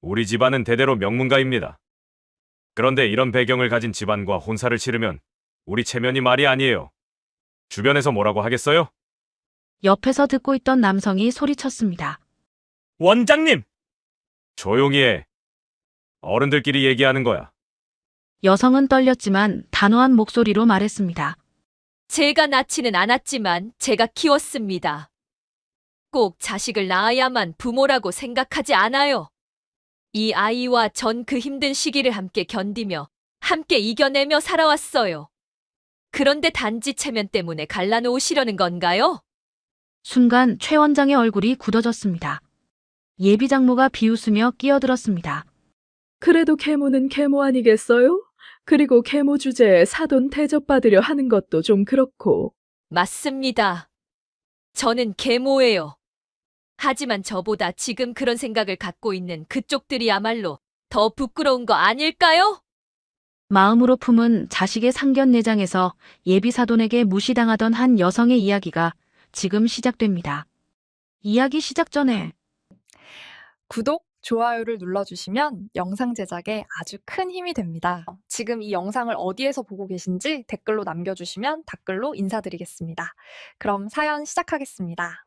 우리 집안은 대대로 명문가입니다. 그런데 이런 배경을 가진 집안과 혼사를 치르면 우리 체면이 말이 아니에요. 주변에서 뭐라고 하겠어요? 옆에서 듣고 있던 남성이 소리쳤습니다. 원장님! 조용히 해. 어른들끼리 얘기하는 거야. 여성은 떨렸지만 단호한 목소리로 말했습니다. 제가 낳지는 않았지만 제가 키웠습니다. 꼭 자식을 낳아야만 부모라고 생각하지 않아요. 이 아이와 전 그 힘든 시기를 함께 견디며 함께 이겨내며 살아왔어요. 그런데 단지 체면 때문에 갈라놓으시려는 건가요? 순간 최 원장의 얼굴이 굳어졌습니다. 예비 장모가 비웃으며 끼어들었습니다. 그래도 계모는 계모 아니겠어요? 그리고 계모 주제에 사돈 대접받으려 하는 것도 좀 그렇고. 맞습니다. 저는 계모예요. 하지만 저보다 지금 그런 생각을 갖고 있는 그쪽들이야말로 더 부끄러운 거 아닐까요? 마음으로 품은 자식의 상견례장에서 예비 사돈에게 무시당하던 한 여성의 이야기가 지금 시작됩니다. 이야기 시작 전에 구독, 좋아요를 눌러주시면 영상 제작에 아주 큰 힘이 됩니다. 지금 이 영상을 어디에서 보고 계신지 댓글로 남겨주시면 댓글로 인사드리겠습니다. 그럼 사연 시작하겠습니다.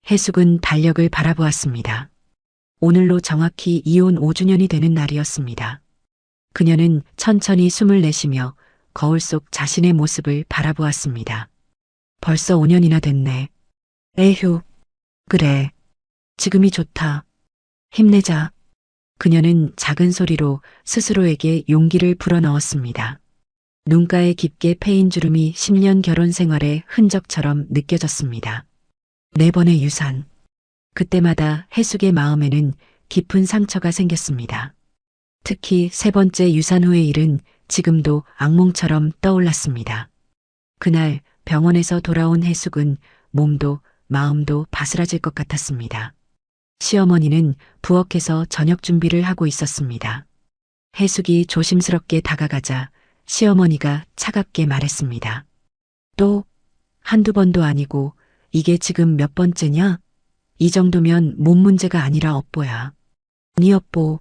해숙은 달력을 바라보았습니다. 오늘로 정확히 이혼 5주년이 되는 날이었습니다. 그녀는 천천히 숨을 내쉬며 거울 속 자신의 모습을 바라보았습니다. 벌써 5년이나 됐네. 에휴, 그래. 지금이 좋다. 힘내자. 그녀는 작은 소리로 스스로에게 용기를 불어넣었습니다. 눈가에 깊게 패인 주름이 10년 결혼 생활의 흔적처럼 느껴졌습니다. 4번의 유산. 그때마다 해숙의 마음에는 깊은 상처가 생겼습니다. 특히 3번째 유산 후의 일은 지금도 악몽처럼 떠올랐습니다. 그날 병원에서 돌아온 해숙은 몸도 마음도 바스라질 것 같았습니다. 시어머니는 부엌에서 저녁 준비를 하고 있었습니다. 해숙이 조심스럽게 다가가자 시어머니가 차갑게 말했습니다. 또 한두 번도 아니고 이게 지금 몇 번째냐? 이 정도면 몸 문제가 아니라 업보야. 니 업보.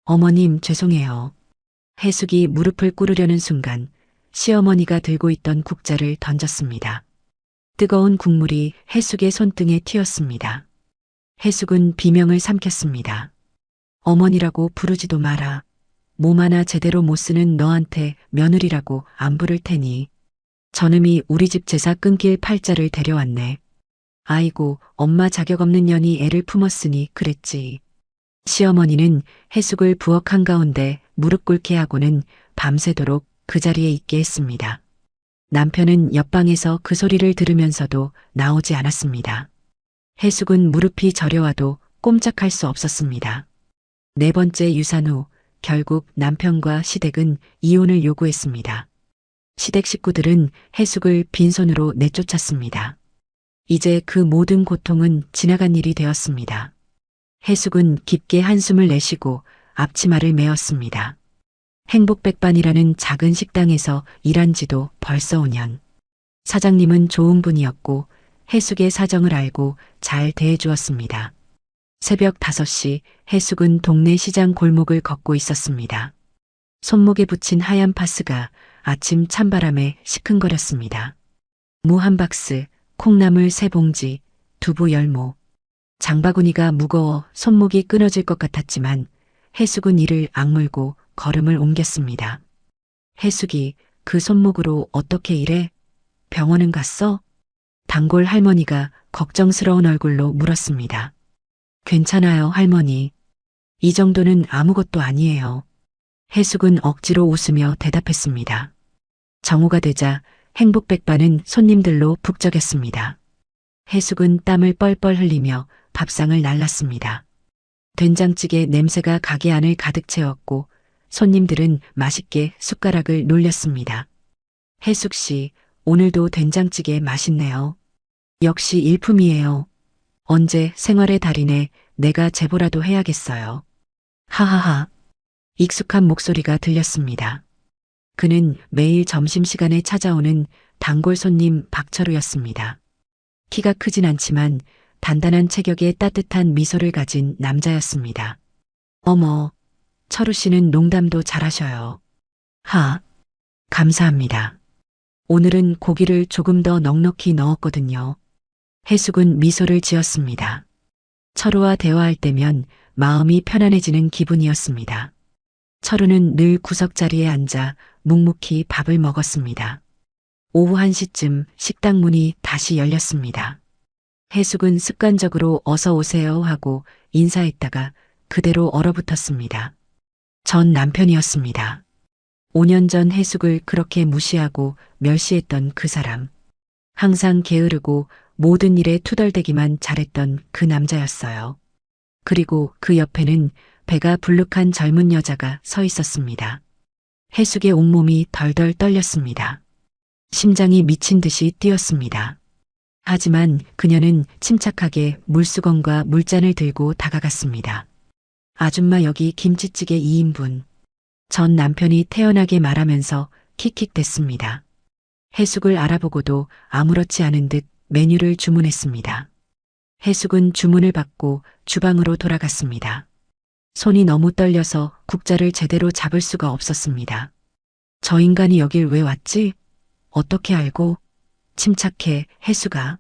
어머님 죄송해요. 해숙이 무릎을 꿇으려는 순간 시어머니가 들고 있던 국자를 던졌습니다. 뜨거운 국물이 해숙의 손등에 튀었습니다. 해숙은 비명을 삼켰습니다. 어머니라고 부르지도 마라. 몸 하나 제대로 못 쓰는 너한테 며느리라고 안 부를 테니. 저놈이 우리 집 제사 끊길 팔자를 데려왔네. 아이고, 엄마 자격 없는 년이 애를 품었으니 그랬지. 시어머니는 해숙을 부엌 한가운데 무릎 꿇게 하고는 밤새도록 그 자리에 있게 했습니다. 남편은 옆방에서 그 소리를 들으면서도 나오지 않았습니다. 해숙은 무릎이 저려와도 꼼짝할 수 없었습니다. 4번째 유산 후 결국 남편과 시댁은 이혼을 요구했습니다. 시댁 식구들은 해숙을 빈손으로 내쫓았습니다. 이제 그 모든 고통은 지나간 일이 되었습니다. 해숙은 깊게 한숨을 내쉬고 앞치마를 메었습니다. 행복백반이라는 작은 식당에서 일한 지도 벌써 5년. 사장님은 좋은 분이었고 해숙의 사정을 알고 잘 대해주었습니다. 새벽 5시 해숙은 동네 시장 골목을 걷고 있었습니다. 손목에 붙인 하얀 파스가 아침 찬바람에 시큰거렸습니다. 무 한 박스, 콩나물 3봉지, 두부 열모. 장바구니가 무거워 손목이 끊어질 것 같았지만 해숙은 이를 악물고 걸음을 옮겼습니다. 해숙이 그 손목으로 어떻게 이래? 병원은 갔어? 단골 할머니가 걱정스러운 얼굴로 물었습니다. 괜찮아요, 할머니. 이 정도는 아무것도 아니에요. 해숙은 억지로 웃으며 대답했습니다. 정오가 되자 행복백반은 손님들로 북적였습니다. 해숙은 땀을 뻘뻘 흘리며 밥상을 날랐습니다. 된장찌개 냄새가 가게 안을 가득 채웠고 손님들은 맛있게 숟가락을 놀렸습니다. 해숙 씨, 오늘도 된장찌개 맛있네요. 역시 일품이에요. 언제 생활의 달인에 내가 제보라도 해야겠어요. 하하하. 익숙한 목소리가 들렸습니다. 그는 매일 점심시간에 찾아오는 단골 손님 박철우였습니다. 키가 크진 않지만 단단한 체격에 따뜻한 미소를 가진 남자였습니다. 어머, 철우 씨는 농담도 잘하셔요. 감사합니다. 오늘은 고기를 조금 더 넉넉히 넣었거든요. 해숙은 미소를 지었습니다. 철우와 대화할 때면 마음이 편안해지는 기분이었습니다. 철우는 늘 구석자리에 앉아 묵묵히 밥을 먹었습니다. 오후 1시쯤 식당 문이 다시 열렸습니다. 해숙은 습관적으로 어서 오세요 하고 인사했다가 그대로 얼어붙었습니다. 전 남편이었습니다. 5년 전 해숙을 그렇게 무시하고 멸시했던 그 사람. 항상 게으르고 모든 일에 투덜대기만 잘했던 그 남자였어요. 그리고 그 옆에는 배가 불룩한 젊은 여자가 서 있었습니다. 해숙의 온몸이 덜덜 떨렸습니다. 심장이 미친 듯이 뛰었습니다. 하지만 그녀는 침착하게 물수건과 물잔을 들고 다가갔습니다. 아줌마 여기 김치찌개 2인분. 전 남편이 태연하게 말하면서 킥킥댔습니다. 해숙을 알아보고도 아무렇지 않은 듯 메뉴를 주문했습니다. 해숙은 주문을 받고 주방으로 돌아갔습니다. 손이 너무 떨려서 국자를 제대로 잡을 수가 없었습니다. 저 인간이 여길 왜 왔지? 어떻게 알고? 침착해, 해숙아.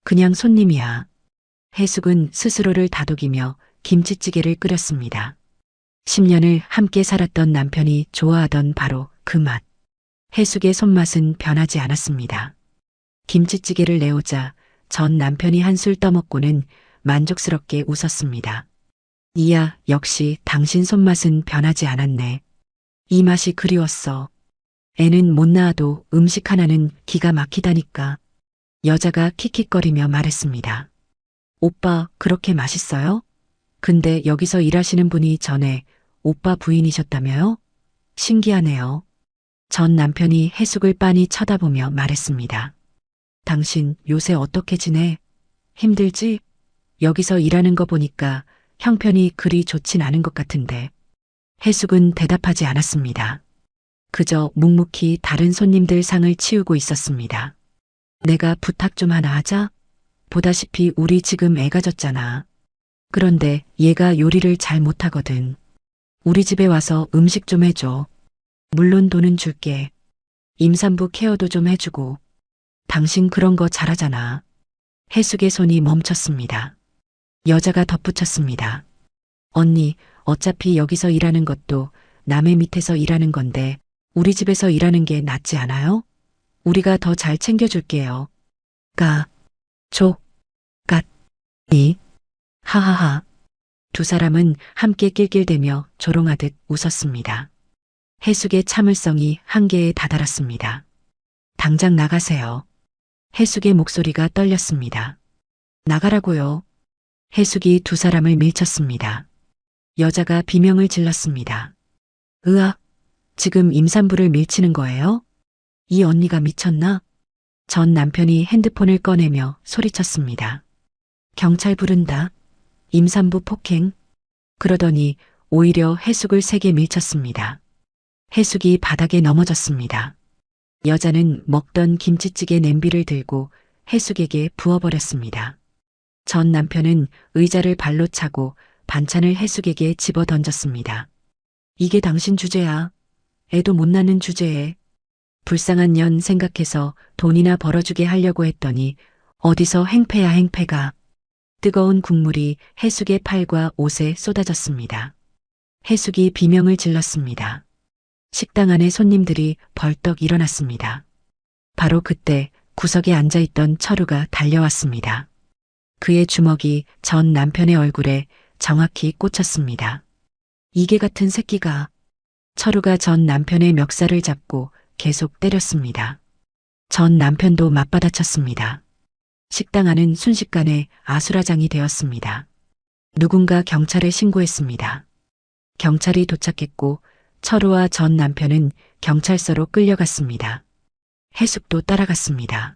그냥 손님이야. 해숙은 스스로를 다독이며 김치찌개를 끓였습니다. 10년을 함께 살았던 남편이 좋아하던 바로 그 맛. 해숙의 손맛은 변하지 않았습니다. 김치찌개를 내오자 전 남편이 한술 떠먹고는 만족스럽게 웃었습니다. 이야, 역시 당신 손맛은 변하지 않았네. 이 맛이 그리웠어. 애는 못 낳아도 음식 하나는 기가 막히다니까. 여자가 킥킥거리며 말했습니다. 오빠, 그렇게 맛있어요? 근데 여기서 일하시는 분이 전에 오빠 부인이셨다며요? 신기하네요. 전 남편이 해숙을 빤히 쳐다보며 말했습니다. 당신 요새 어떻게 지내? 힘들지? 여기서 일하는 거 보니까 형편이 그리 좋진 않은 것 같은데. 해숙은 대답하지 않았습니다. 그저 묵묵히 다른 손님들 상을 치우고 있었습니다. 내가 부탁 좀 하나 하자? 보다시피 우리 지금 애가 졌잖아. 그런데 얘가 요리를 잘 못하거든. 우리 집에 와서 음식 좀 해줘. 물론 돈은 줄게. 임산부 케어도 좀 해주고. 당신 그런 거 잘하잖아. 해숙의 손이 멈췄습니다. 여자가 덧붙였습니다. 언니, 어차피 여기서 일하는 것도 남의 밑에서 일하는 건데 우리 집에서 일하는 게 낫지 않아요? 우리가 더 잘 챙겨줄게요. 이. 하하하. 두 사람은 함께 낄낄대며 조롱하듯 웃었습니다. 해숙의 참을성이 한계에 다다랐습니다. 당장 나가세요. 해숙의 목소리가 떨렸습니다. 나가라고요. 해숙이 두 사람을 밀쳤습니다. 여자가 비명을 질렀습니다. 으악, 지금 임산부를 밀치는 거예요? 이 언니가 미쳤나? 전 남편이 핸드폰을 꺼내며 소리쳤습니다. 경찰 부른다. 임산부 폭행. 그러더니 오히려 해숙을 세게 밀쳤습니다. 해숙이 바닥에 넘어졌습니다. 여자는 먹던 김치찌개 냄비를 들고 해숙에게 부어버렸습니다. 전 남편은 의자를 발로 차고 반찬을 해숙에게 집어 던졌습니다. 이게 당신 주제야. 애도 못 낳는 주제에. 불쌍한 년 생각해서 돈이나 벌어주게 하려고 했더니 어디서 행패야 행패가. 뜨거운 국물이 해숙의 팔과 옷에 쏟아졌습니다. 해숙이 비명을 질렀습니다. 식당 안에 손님들이 벌떡 일어났습니다. 바로 그때 구석에 앉아있던 철우가 달려왔습니다. 그의 주먹이 전 남편의 얼굴에 정확히 꽂혔습니다. 이게 같은 새끼가. 철우가 전 남편의 멱살을 잡고 계속 때렸습니다. 전 남편도 맞받아쳤습니다. 식당 안은 순식간에 아수라장이 되었습니다. 누군가 경찰에 신고했습니다. 경찰이 도착했고 철우와 전 남편은 경찰서로 끌려갔습니다. 해숙도 따라갔습니다.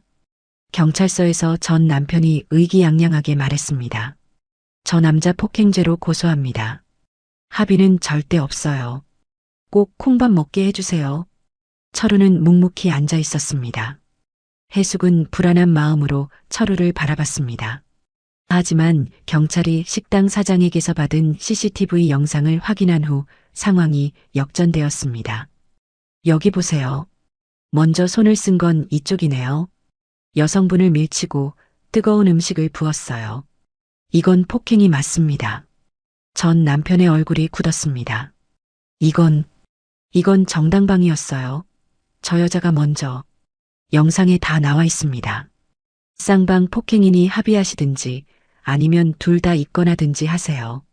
경찰서에서 전 남편이 의기양양하게 말했습니다. 저 남자 폭행죄로 고소합니다. 합의는 절대 없어요. 꼭 콩밥 먹게 해주세요. 철우는 묵묵히 앉아 있었습니다. 해숙은 불안한 마음으로 철우를 바라봤습니다. 하지만 경찰이 식당 사장에게서 받은 CCTV 영상을 확인한 후 상황이 역전되었습니다. 여기 보세요. 먼저 손을 쓴 건 이쪽이네요. 여성분을 밀치고 뜨거운 음식을 부었어요. 이건 폭행이 맞습니다. 전 남편의 얼굴이 굳었습니다. 이건 정당방위였어요. 저 여자가 먼저. 영상에 다 나와 있습니다. 쌍방 폭행이니 합의하시든지 아니면 둘 다 있거나든지 하세요.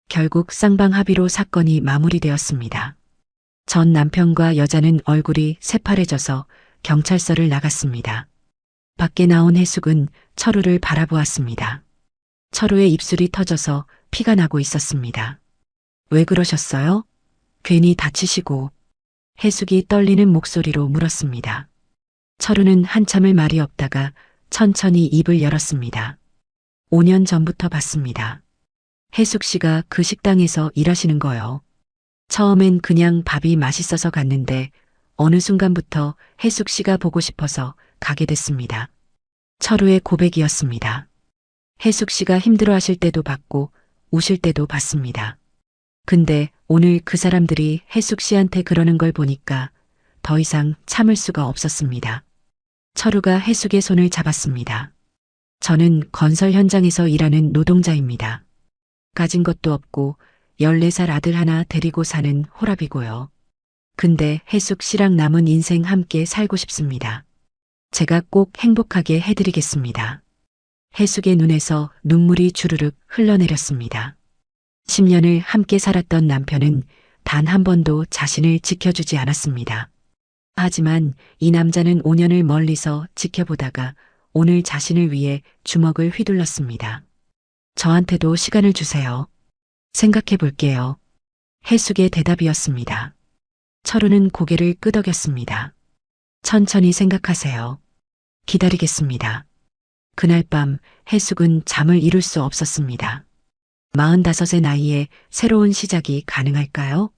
결국 쌍방 합의로 사건이 마무리되었습니다. 전 남편과 여자는 얼굴이 새파래져서 경찰서를 나갔습니다. 밖에 나온 해숙은 철우를 바라보았습니다. 철우의 입술이 터져서 피가 나고 있었습니다. 왜 그러셨어요? 괜히 다치시고. 해숙이 떨리는 목소리로 물었습니다. 철우는 한참을 말이 없다가 천천히 입을 열었습니다. 5년 전부터 봤습니다. 해숙 씨가 그 식당에서 일하시는 거요. 처음엔 그냥 밥이 맛있어서 갔는데 어느 순간부터 해숙 씨가 보고 싶어서 가게 됐습니다. 철우의 고백이었습니다. 해숙 씨가 힘들어하실 때도 봤고 우실 때도 봤습니다. 근데 오늘 그 사람들이 해숙 씨한테 그러는 걸 보니까 더 이상 참을 수가 없었습니다. 철우가 해숙의 손을 잡았습니다. 저는 건설 현장에서 일하는 노동자입니다. 가진 것도 없고 14살 아들 하나 데리고 사는 호랍이고요. 근데 해숙 씨랑 남은 인생 함께 살고 싶습니다. 제가 꼭 행복하게 해드리겠습니다. 해숙의 눈에서 눈물이 주르륵 흘러내렸습니다. 10년을 함께 살았던 남편은 단 한 번도 자신을 지켜주지 않았습니다. 하지만 이 남자는 5년을 멀리서 지켜보다가 오늘 자신을 위해 주먹을 휘둘렀습니다. 저한테도 시간을 주세요. 생각해 볼게요. 해숙의 대답이었습니다. 철우는 고개를 끄덕였습니다. 천천히 생각하세요. 기다리겠습니다. 그날 밤 해숙은 잠을 이룰 수 없었습니다. 45의 나이에 새로운 시작이 가능할까요?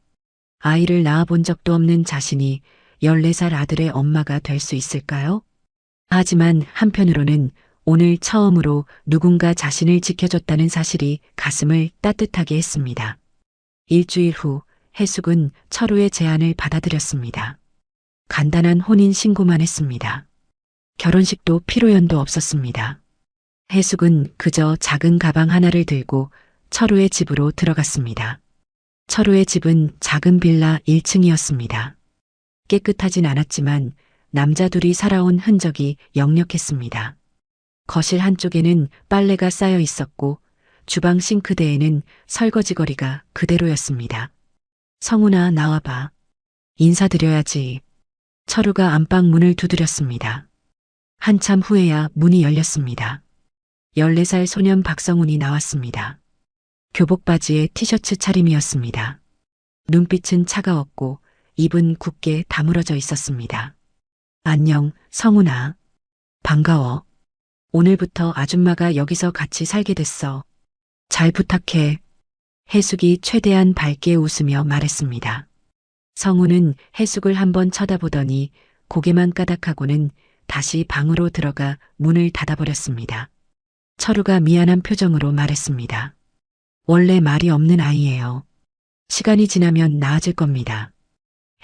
아이를 낳아본 적도 없는 자신이 14살 아들의 엄마가 될 수 있을까요? 하지만 한편으로는 오늘 처음으로 누군가 자신을 지켜줬다는 사실이 가슴을 따뜻하게 했습니다. 일주일 후 해숙은 철우의 제안을 받아들였습니다. 간단한 혼인 신고만 했습니다. 결혼식도 피로연도 없었습니다. 해숙은 그저 작은 가방 하나를 들고 철우의 집으로 들어갔습니다. 철우의 집은 작은 빌라 1층이었습니다. 깨끗하진 않았지만 남자 둘이 살아온 흔적이 역력했습니다. 거실 한쪽에는 빨래가 쌓여 있었고 주방 싱크대에는 설거지거리가 그대로였습니다. 성훈아, 나와봐. 인사드려야지. 철우가 안방 문을 두드렸습니다. 한참 후에야 문이 열렸습니다. 14살 소년 박성훈이 나왔습니다. 교복 바지에 티셔츠 차림이었습니다. 눈빛은 차가웠고 입은 굳게 다물어져 있었습니다. 안녕, 성훈아. 반가워. 오늘부터 아줌마가 여기서 같이 살게 됐어. 잘 부탁해. 해숙이 최대한 밝게 웃으며 말했습니다. 성훈은 해숙을 한번 쳐다보더니 고개만 까닥하고는 다시 방으로 들어가 문을 닫아버렸습니다. 철우가 미안한 표정으로 말했습니다. 원래 말이 없는 아이예요. 시간이 지나면 나아질 겁니다.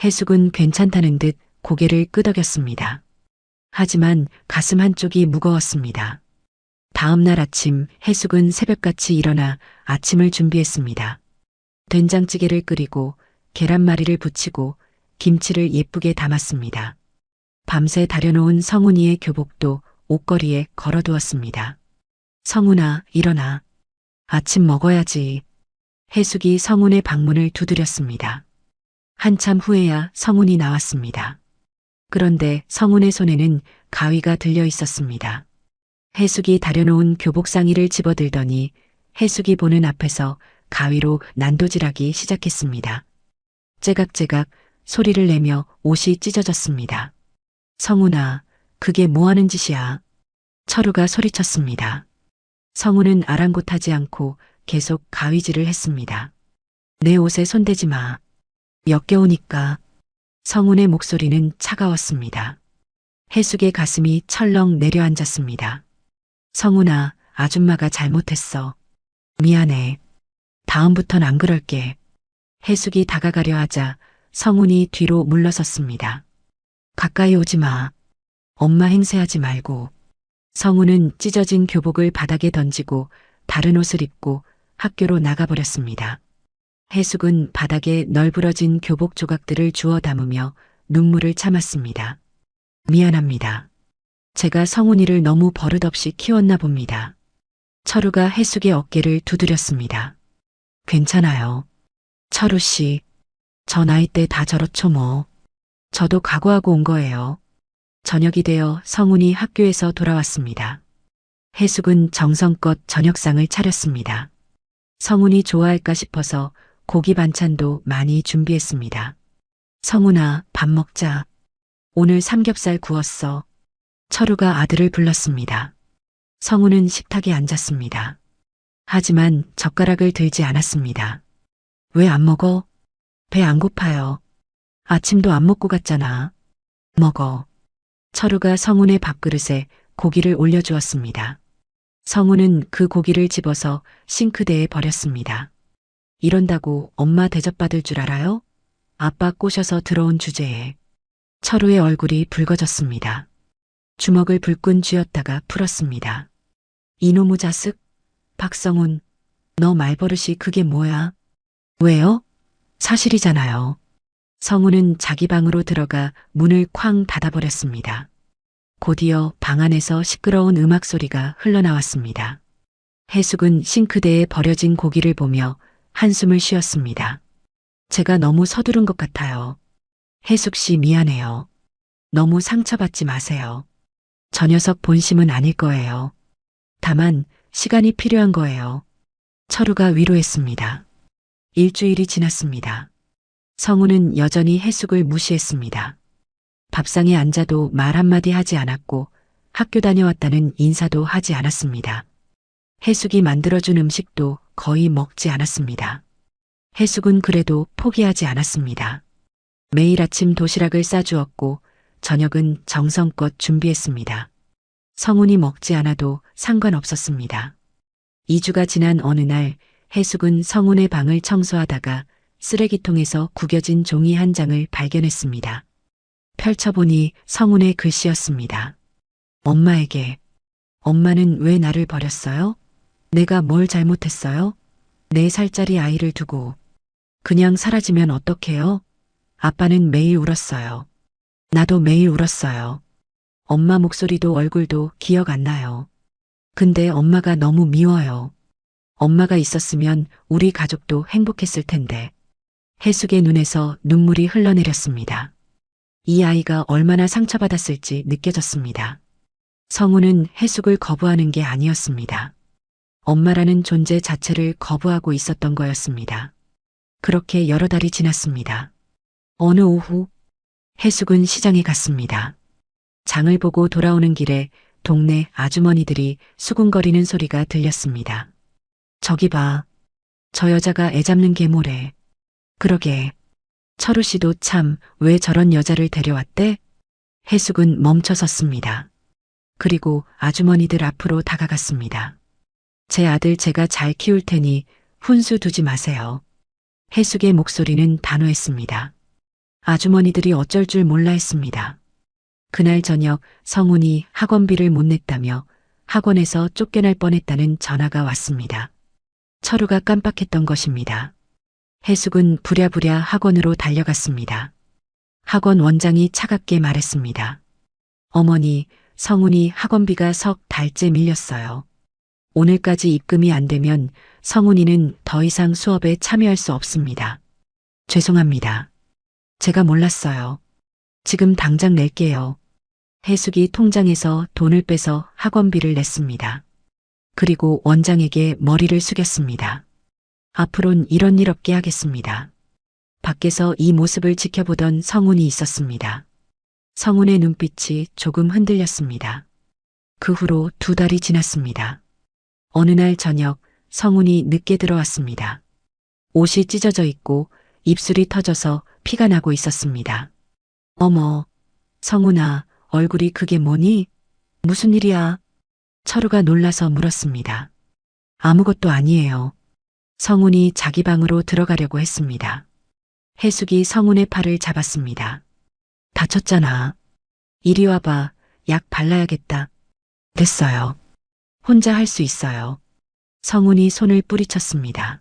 해숙은 괜찮다는 듯 고개를 끄덕였습니다. 하지만 가슴 한쪽이 무거웠습니다. 다음 날 아침 해숙은 새벽같이 일어나 아침을 준비했습니다. 된장찌개를 끓이고 계란말이를 부치고 김치를 예쁘게 담았습니다. 밤새 다려놓은 성훈이의 교복도 옷걸이에 걸어두었습니다. 성훈아, 일어나. 아침 먹어야지. 해숙이 성훈의 방문을 두드렸습니다. 한참 후에야 성훈이 나왔습니다. 그런데 성훈의 손에는 가위가 들려 있었습니다. 해숙이 다려놓은 교복 상의를 집어들더니 해숙이 보는 앞에서 가위로 난도질하기 시작했습니다. 째각째각 소리를 내며 옷이 찢어졌습니다. 성훈아, 그게 뭐 하는 짓이야? 철우가 소리쳤습니다. 성훈은 아랑곳하지 않고 계속 가위질을 했습니다. 내 옷에 손대지 마. 역겨우니까. 성훈의 목소리는 차가웠습니다. 해숙의 가슴이 철렁 내려앉았습니다. 성훈아, 아줌마가 잘못했어. 미안해. 다음부턴 안 그럴게. 해숙이 다가가려 하자 성훈이 뒤로 물러섰습니다. 가까이 오지 마. 엄마 행세하지 말고. 성훈은 찢어진 교복을 바닥에 던지고 다른 옷을 입고 학교로 나가버렸습니다. 해숙은 바닥에 널브러진 교복 조각들을 주워 담으며 눈물을 참았습니다. 미안합니다. 제가 성훈이를 너무 버릇없이 키웠나 봅니다. 철우가 해숙의 어깨를 두드렸습니다. 괜찮아요. 철우 씨, 저 나이 때 다 저렇죠 뭐. 저도 각오하고 온 거예요. 저녁이 되어 성훈이 학교에서 돌아왔습니다. 해숙은 정성껏 저녁상을 차렸습니다. 성훈이 좋아할까 싶어서 고기 반찬도 많이 준비했습니다. 성훈아, 밥 먹자. 오늘 삼겹살 구웠어. 철우가 아들을 불렀습니다. 성훈은 식탁에 앉았습니다. 하지만 젓가락을 들지 않았습니다. 왜 안 먹어? 배 안 고파요. 아침도 안 먹고 갔잖아. 먹어. 철우가 성훈의 밥그릇에 고기를 올려주었습니다. 성훈은 그 고기를 집어서 싱크대에 버렸습니다. 이런다고 엄마 대접받을 줄 알아요? 아빠 꼬셔서 들어온 주제에. 철우의 얼굴이 붉어졌습니다. 주먹을 불끈 쥐었다가 풀었습니다. 이놈의 자식, 박성훈, 너 말버릇이 그게 뭐야? 왜요? 사실이잖아요. 성훈은 자기 방으로 들어가 문을 쾅 닫아버렸습니다. 곧이어 방 안에서 시끄러운 음악 소리가 흘러나왔습니다. 해숙은 싱크대에 버려진 고기를 보며 한숨을 쉬었습니다. 제가 너무 서두른 것 같아요. 해숙 씨 미안해요. 너무 상처받지 마세요. 저 녀석 본심은 아닐 거예요. 다만 시간이 필요한 거예요. 철우가 위로했습니다. 일주일이 지났습니다. 성훈은 여전히 해숙을 무시했습니다. 밥상에 앉아도 말 한마디 하지 않았고 학교 다녀왔다는 인사도 하지 않았습니다. 해숙이 만들어준 음식도 거의 먹지 않았습니다. 해숙은 그래도 포기하지 않았습니다. 매일 아침 도시락을 싸주었고 저녁은 정성껏 준비했습니다. 성훈이 먹지 않아도 상관없었습니다. 2주가 지난 어느 날 해숙은 성훈의 방을 청소하다가 쓰레기통에서 구겨진 종이 한 장을 발견했습니다. 펼쳐보니 성훈의 글씨였습니다. 엄마에게. 엄마는 왜 나를 버렸어요? 내가 뭘 잘못했어요? 4살짜리 아이를 두고 그냥 사라지면 어떡해요? 아빠는 매일 울었어요. 나도 매일 울었어요. 엄마 목소리도 얼굴도 기억 안 나요. 근데 엄마가 너무 미워요. 엄마가 있었으면 우리 가족도 행복했을 텐데. 해숙의 눈에서 눈물이 흘러내렸습니다. 이 아이가 얼마나 상처받았을지 느껴졌습니다. 성훈은 해숙을 거부하는 게 아니었습니다. 엄마라는 존재 자체를 거부하고 있었던 거였습니다. 그렇게 여러 달이 지났습니다. 어느 오후 해숙은 시장에 갔습니다. 장을 보고 돌아오는 길에 동네 아주머니들이 수군거리는 소리가 들렸습니다. 저기 봐. 저 여자가 애 잡는 계모래. 그러게. 철우 씨도 참 왜 저런 여자를 데려왔대? 해숙은 멈춰섰습니다. 그리고 아주머니들 앞으로 다가갔습니다. 제 아들 제가 잘 키울 테니 훈수 두지 마세요. 해숙의 목소리는 단호했습니다. 아주머니들이 어쩔 줄 몰라 했습니다. 그날 저녁 성훈이 학원비를 못 냈다며 학원에서 쫓겨날 뻔했다는 전화가 왔습니다. 철우가 깜빡했던 것입니다. 해숙은 부랴부랴 학원으로 달려갔습니다. 학원 원장이 차갑게 말했습니다. 어머니, 성훈이 학원비가 석 달째 밀렸어요. 오늘까지 입금이 안 되면 성훈이는 더 이상 수업에 참여할 수 없습니다. 죄송합니다. 제가 몰랐어요. 지금 당장 낼게요. 해숙이 통장에서 돈을 빼서 학원비를 냈습니다. 그리고 원장에게 머리를 숙였습니다. 앞으론 이런 일 없게 하겠습니다. 밖에서 이 모습을 지켜보던 성훈이 있었습니다. 성훈의 눈빛이 조금 흔들렸습니다. 그 후로 2달이 지났습니다. 어느 날 저녁 성훈이 늦게 들어왔습니다. 옷이 찢어져 있고 입술이 터져서 피가 나고 있었습니다. 어머, 성훈아, 얼굴이 그게 뭐니? 무슨 일이야? 철우가 놀라서 물었습니다. 아무것도 아니에요. 성훈이 자기 방으로 들어가려고 했습니다. 해숙이 성훈의 팔을 잡았습니다. 다쳤잖아. 이리 와봐. 약 발라야겠다. 됐어요. 혼자 할 수 있어요. 성훈이 손을 뿌리쳤습니다.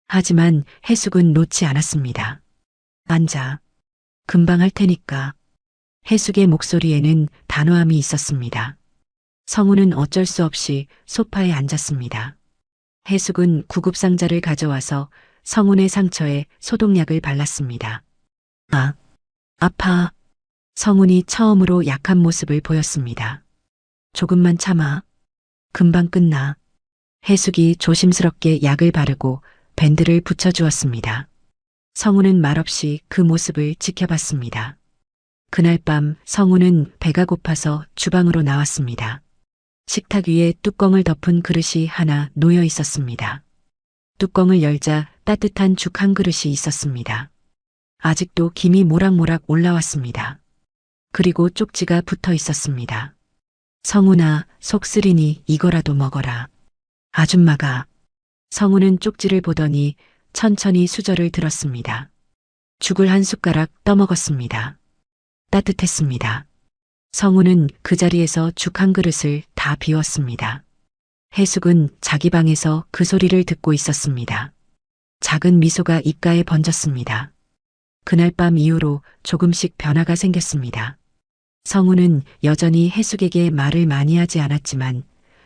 하지만 해숙은 놓지 않았습니다. 앉아. 금방 할 테니까. 해숙의 목소리에는 단호함이 있었습니다. 성훈은 어쩔 수 없이 소파에 앉았습니다. 해숙은 구급상자를 가져와서 성훈의 상처에 소독약을 발랐습니다. 아, 아파. 성훈이 처음으로 약한 모습을 보였습니다. 조금만 참아. 금방 끝나. 해숙이 조심스럽게 약을 바르고 밴드를 붙여주었습니다. 성훈은 말없이 그 모습을 지켜봤습니다. 그날 밤 성훈은 배가 고파서 주방으로 나왔습니다. 식탁 위에 뚜껑을 덮은 그릇이 하나 놓여 있었습니다. 뚜껑을 열자 따뜻한 죽 한 그릇이 있었습니다. 아직도 김이 모락모락 올라왔습니다. 그리고 쪽지가 붙어 있었습니다. 성훈아, 속 쓰리니 이거라도 먹어라. 아줌마가. 성훈은 쪽지를 보더니 천천히 수저를 들었습니다. 죽을 한 숟가락 떠먹었습니다. 따뜻했습니다. 성훈은 그 자리에서 죽 한 그릇을 다 비웠습니다. 해숙은 자기 방에서 그 소리를 듣고 있었습니다. 작은 미소가 입가에 번졌습니다. 그날 밤 이후로 조금씩 변화가 생겼습니다. 성훈은 여전히 해숙에게 말을 많이 하지 않았지만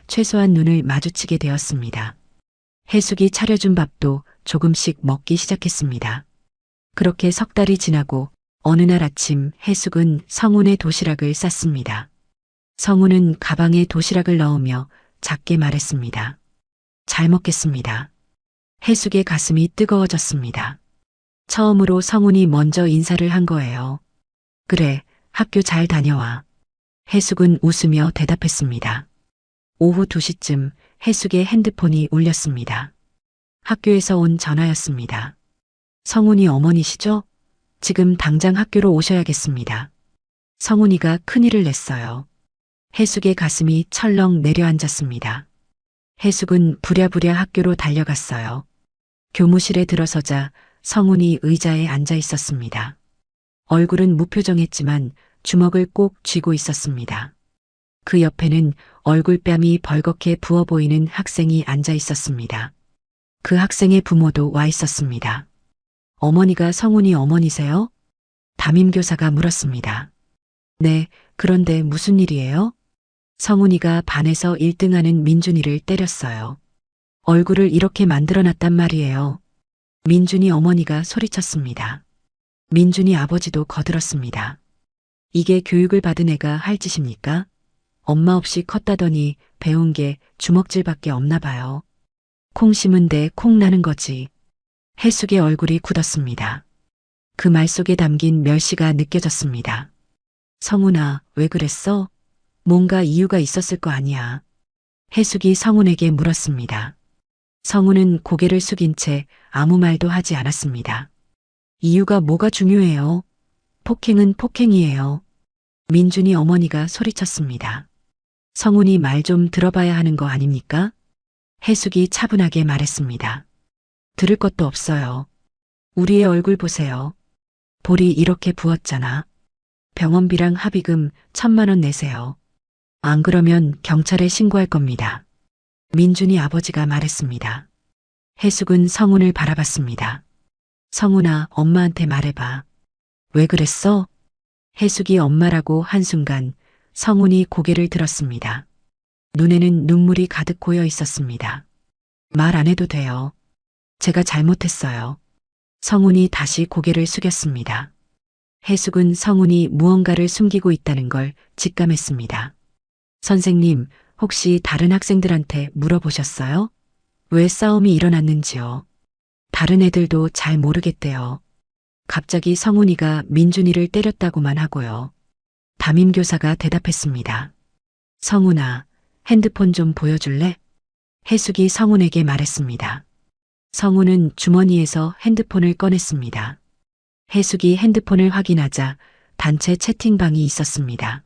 최소한 눈을 마주치게 되었습니다. 해숙이 차려준 밥도 조금씩 먹기 시작했습니다. 그렇게 석 달이 지나고 어느 날 아침 해숙은 성훈의 도시락을 쌌습니다. 성훈은 가방에 도시락을 넣으며 작게 말했습니다. 잘 먹겠습니다. 해숙의 가슴이 뜨거워졌습니다. 처음으로 성훈이 먼저 인사를 한 거예요. 그래, 학교 잘 다녀와. 해숙은 웃으며 대답했습니다. 오후 2시쯤 해숙의 핸드폰이 울렸습니다. 학교에서 온 전화였습니다. 성훈이 어머니시죠? 지금 당장 학교로 오셔야겠습니다. 성훈이가 큰일을 냈어요. 해숙의 가슴이 철렁 내려앉았습니다. 해숙은 부랴부랴 학교로 달려갔어요. 교무실에 들어서자 성훈이 의자에 앉아 있었습니다. 얼굴은 무표정했지만 주먹을 꼭 쥐고 있었습니다. 그 옆에는 얼굴뺨이 벌겋게 부어 보이는 학생이 앉아 있었습니다. 그 학생의 부모도 와 있었습니다. 어머니가 성훈이 어머니세요? 담임교사가 물었습니다. 네, 그런데 무슨 일이에요? 성훈이가 반에서 1등하는 민준이를 때렸어요. 얼굴을 이렇게 만들어놨단 말이에요. 민준이 어머니가 소리쳤습니다. 민준이 아버지도 거들었습니다. 이게 교육을 받은 애가 할 짓입니까? 엄마 없이 컸다더니 배운 게 주먹질밖에 없나 봐요. 콩 심은 데 콩 나는 거지. 해숙의 얼굴이 굳었습니다. 그 말 속에 담긴 멸시가 느껴졌습니다. 성훈아, 왜 그랬어? 뭔가 이유가 있었을 거 아니야. 해숙이 성훈에게 물었습니다. 성훈은 고개를 숙인 채 아무 말도 하지 않았습니다. 이유가 뭐가 중요해요? 폭행은 폭행이에요. 민준이 어머니가 소리쳤습니다. 성훈이 말 좀 들어봐야 하는 거 아닙니까? 해숙이 차분하게 말했습니다. 들을 것도 없어요. 우리의 얼굴 보세요. 볼이 이렇게 부었잖아. 병원비랑 합의금 1,000만 원 내세요. 안 그러면 경찰에 신고할 겁니다. 민준이 아버지가 말했습니다. 해숙은 성훈을 바라봤습니다. 성훈아, 엄마한테 말해봐. 왜 그랬어? 해숙이 엄마라고 한순간 성훈이 고개를 들었습니다. 눈에는 눈물이 가득 고여 있었습니다. 말 안 해도 돼요. 제가 잘못했어요. 성훈이 다시 고개를 숙였습니다. 해숙은 성훈이 무언가를 숨기고 있다는 걸 직감했습니다. 선생님, 혹시 다른 학생들한테 물어보셨어요? 왜 싸움이 일어났는지요? 다른 애들도 잘 모르겠대요. 갑자기 성훈이가 민준이를 때렸다고만 하고요. 담임교사가 대답했습니다. 성훈아, 핸드폰 좀 보여줄래? 해숙이 성훈에게 말했습니다. 성훈은 주머니에서 핸드폰을 꺼냈습니다. 해숙이 핸드폰을 확인하자 단체 채팅방이 있었습니다.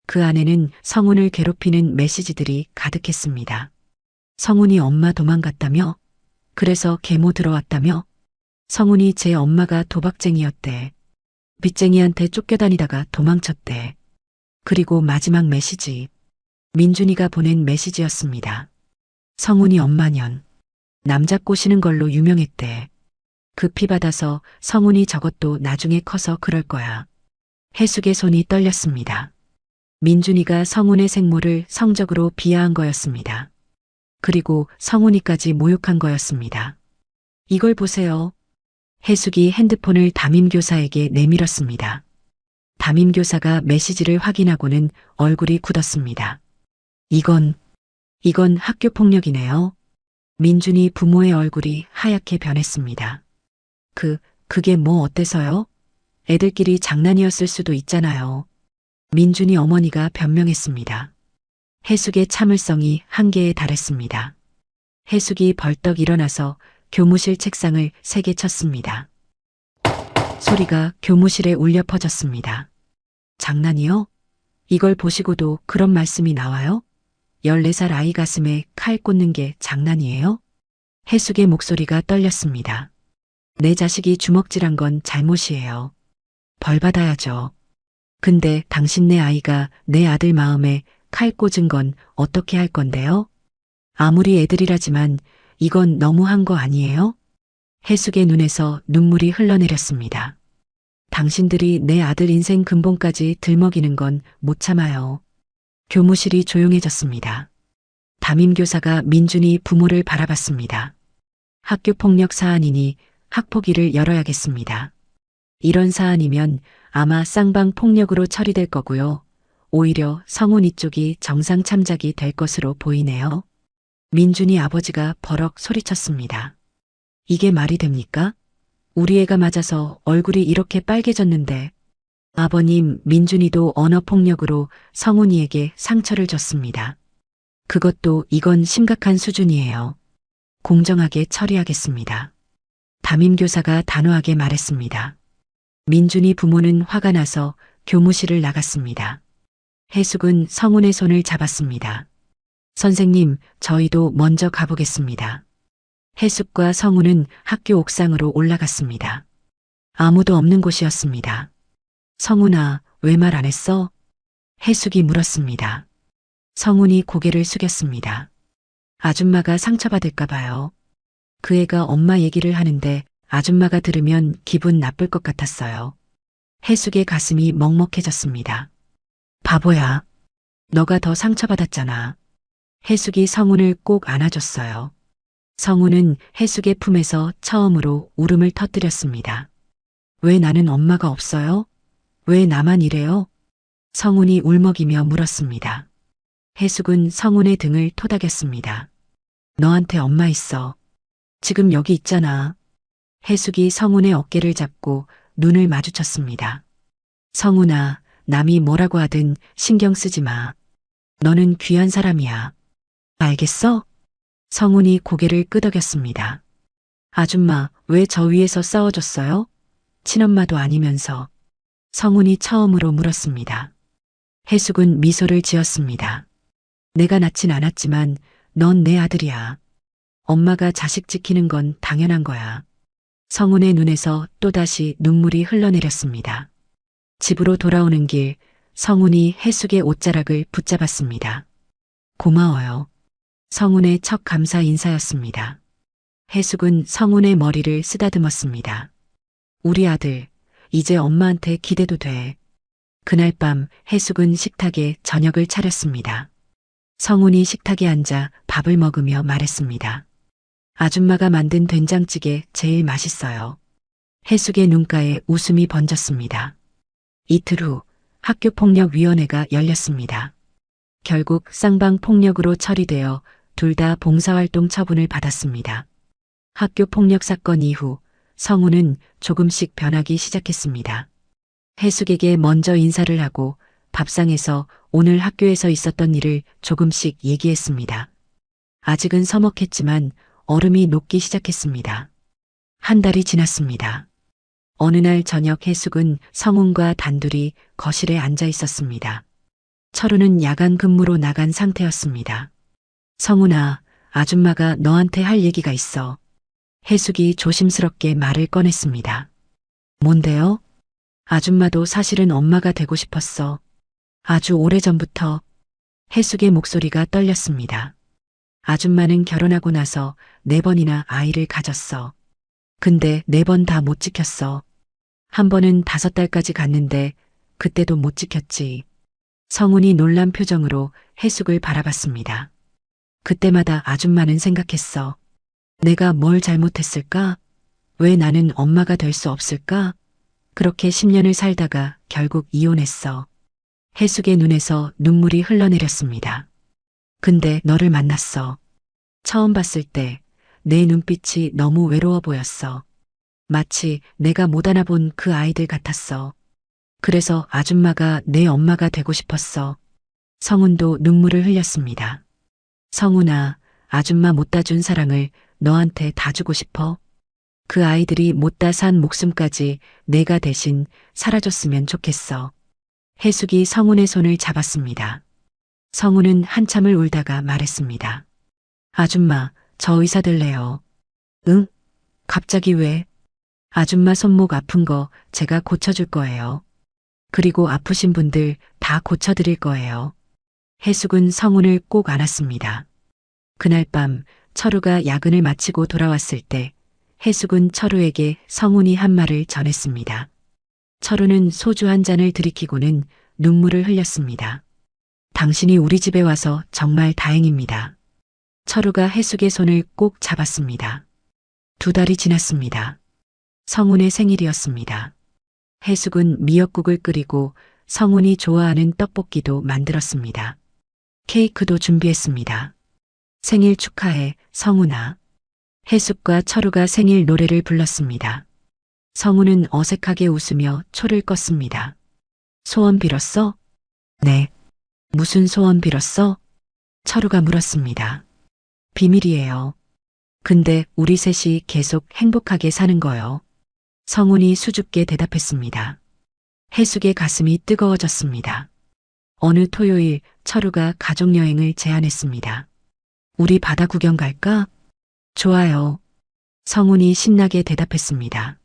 그 안에는 성훈을 괴롭히는 메시지들이 가득했습니다. 성훈이 엄마 도망갔다며? 그래서 계모 들어왔다며? 성훈이 제 엄마가 도박쟁이였대. 빚쟁이한테 쫓겨다니다가 도망쳤대. 그리고 마지막 메시지. 민준이가 보낸 메시지였습니다. 성훈이 엄마년. 남자 꼬시는 걸로 유명했대. 급히 받아서 성훈이 저것도 나중에 커서 그럴 거야. 해숙의 손이 떨렸습니다. 민준이가 성훈의 생모를 성적으로 비하한 거였습니다. 그리고 성훈이까지 모욕한 거였습니다. 이걸 보세요. 해숙이 핸드폰을 담임교사에게 내밀었습니다. 담임교사가 메시지를 확인하고는 얼굴이 굳었습니다. 이건 학교 폭력이네요. 민준이 부모의 얼굴이 하얗게 변했습니다. 그게 뭐 어때서요? 애들끼리 장난이었을 수도 있잖아요. 민준이 어머니가 변명했습니다. 해숙의 참을성이 한계에 달했습니다. 해숙이 벌떡 일어나서 교무실 책상을 세게 쳤습니다. 소리가 교무실에 울려 퍼졌습니다. 장난이요? 이걸 보시고도 그런 말씀이 나와요? 14살 아이 가슴에 칼 꽂는 게 장난이에요? 해숙의 목소리가 떨렸습니다. 내 자식이 주먹질한 건 잘못이에요. 벌 받아야죠. 근데 당신네 아이가 내 아들 마음에 칼 꽂은 건 어떻게 할 건데요? 아무리 애들이라지만 이건 너무한 거 아니에요? 해숙의 눈에서 눈물이 흘러내렸습니다. 당신들이 내 아들 인생 근본까지 들먹이는 건 못 참아요. 교무실이 조용해졌습니다. 담임교사가 민준이 부모를 바라봤습니다. 학교폭력 사안이니 학폭위를 열어야겠습니다. 이런 사안이면 아마 쌍방폭력으로 처리될 거고요. 오히려 성훈이 쪽이 정상 참작이 될 것으로 보이네요. 민준이 아버지가 버럭 소리쳤습니다. 이게 말이 됩니까? 우리 애가 맞아서 얼굴이 이렇게 빨개졌는데. 아버님, 민준이도 언어폭력으로 성훈이에게 상처를 줬습니다. 이건 심각한 수준이에요. 공정하게 처리하겠습니다. 담임교사가 단호하게 말했습니다. 민준이 부모는 화가 나서 교무실을 나갔습니다. 해숙은 성훈의 손을 잡았습니다. 선생님, 저희도 먼저 가보겠습니다. 해숙과 성훈은 학교 옥상으로 올라갔습니다. 아무도 없는 곳이었습니다. 성훈아, 왜 말 안 했어? 해숙이 물었습니다. 성훈이 고개를 숙였습니다. 아줌마가 상처받을까 봐요. 그 애가 엄마 얘기를 하는데 아줌마가 들으면 기분 나쁠 것 같았어요. 해숙의 가슴이 먹먹해졌습니다. 바보야. 너가 더 상처받았잖아. 해숙이 성훈을 꼭 안아줬어요. 성훈은 해숙의 품에서 처음으로 울음을 터뜨렸습니다. 왜 나는 엄마가 없어요? 왜 나만 이래요? 성훈이 울먹이며 물었습니다. 해숙은 성훈의 등을 토닥였습니다. 너한테 엄마 있어. 지금 여기 있잖아. 해숙이 성훈의 어깨를 잡고 눈을 마주쳤습니다. 성훈아, 남이 뭐라고 하든 신경 쓰지 마. 너는 귀한 사람이야. 알겠어? 성훈이 고개를 끄덕였습니다. 아줌마, 왜 저 위에서 싸워줬어요? 친엄마도 아니면서. 성훈이 처음으로 물었습니다. 해숙은 미소를 지었습니다. 내가 낳진 않았지만 넌 내 아들이야. 엄마가 자식 지키는 건 당연한 거야. 성훈의 눈에서 또다시 눈물이 흘러내렸습니다. 집으로 돌아오는 길, 성훈이 해숙의 옷자락을 붙잡았습니다. 고마워요. 성훈의 첫 감사 인사였습니다. 해숙은 성훈의 머리를 쓰다듬었습니다. 우리 아들, 이제 엄마한테 기대도 돼. 그날 밤 해숙은 식탁에 저녁을 차렸습니다. 성훈이 식탁에 앉아 밥을 먹으며 말했습니다. 아줌마가 만든 된장찌개 제일 맛있어요. 해숙의 눈가에 웃음이 번졌습니다. 이틀 후 학교폭력위원회가 열렸습니다. 결국 쌍방폭력으로 처리되어 둘 다 봉사활동 처분을 받았습니다. 학교폭력 사건 이후 성훈은 조금씩 변하기 시작했습니다. 해숙에게 먼저 인사를 하고 밥상에서 오늘 학교에서 있었던 일을 조금씩 얘기했습니다. 아직은 서먹했지만 얼음이 녹기 시작했습니다. 한 달이 지났습니다. 어느 날 저녁 해숙은 성훈과 단둘이 거실에 앉아 있었습니다. 철우는 야간 근무로 나간 상태였습니다. 성훈아, 아줌마가 너한테 할 얘기가 있어. 해숙이 조심스럽게 말을 꺼냈습니다. 뭔데요? 아줌마도 사실은 엄마가 되고 싶었어. 아주 오래전부터. 해숙의 목소리가 떨렸습니다. 아줌마는 결혼하고 나서 4번이나 아이를 가졌어. 근데 4번 다 못 지켰어. 한 번은 5달까지 갔는데 그때도 못 지켰지. 성훈이 놀란 표정으로 해숙을 바라봤습니다. 그때마다 아줌마는 생각했어. 내가 뭘 잘못했을까? 왜 나는 엄마가 될 수 없을까? 그렇게 10년을 살다가 결국 이혼했어. 해숙의 눈에서 눈물이 흘러내렸습니다. 근데 너를 만났어. 처음 봤을 때 내 눈빛이 너무 외로워 보였어. 마치 내가 못 안아본 그 아이들 같았어. 그래서 아줌마가 내 엄마가 되고 싶었어. 성훈도 눈물을 흘렸습니다. 성훈아, 아줌마 못다 준 사랑을 너한테 다 주고 싶어. 그 아이들이 못다 산 목숨까지 내가 대신 살아줬으면 좋겠어. 해숙이 성훈의 손을 잡았습니다. 성훈은 한참을 울다가 말했습니다. 아줌마, 저 의사 될래요. 응? 갑자기 왜? 아줌마 손목 아픈 거 제가 고쳐줄 거예요. 그리고 아프신 분들 다 고쳐드릴 거예요. 해숙은 성훈을 꼭 안았습니다. 그날 밤 철우가 야근을 마치고 돌아왔을 때 해숙은 철우에게 성훈이 한 말을 전했습니다. 철우는 소주 한 잔을 들이키고는 눈물을 흘렸습니다. 당신이 우리 집에 와서 정말 다행입니다. 철우가 해숙의 손을 꼭 잡았습니다. 2달이 지났습니다. 성훈의 생일이었습니다. 해숙은 미역국을 끓이고 성훈이 좋아하는 떡볶이도 만들었습니다. 케이크도 준비했습니다. 생일 축하해, 성훈아. 해숙과 철우가 생일 노래를 불렀습니다. 성훈은 어색하게 웃으며 초를 껐습니다. 소원 빌었어? 네. 무슨 소원 빌었어? 철우가 물었습니다. 비밀이에요. 근데 우리 셋이 계속 행복하게 사는 거요. 성훈이 수줍게 대답했습니다. 해숙의 가슴이 뜨거워졌습니다. 어느 토요일 철우가 가족여행을 제안했습니다. 우리 바다 구경 갈까? 좋아요. 성훈이 신나게 대답했습니다.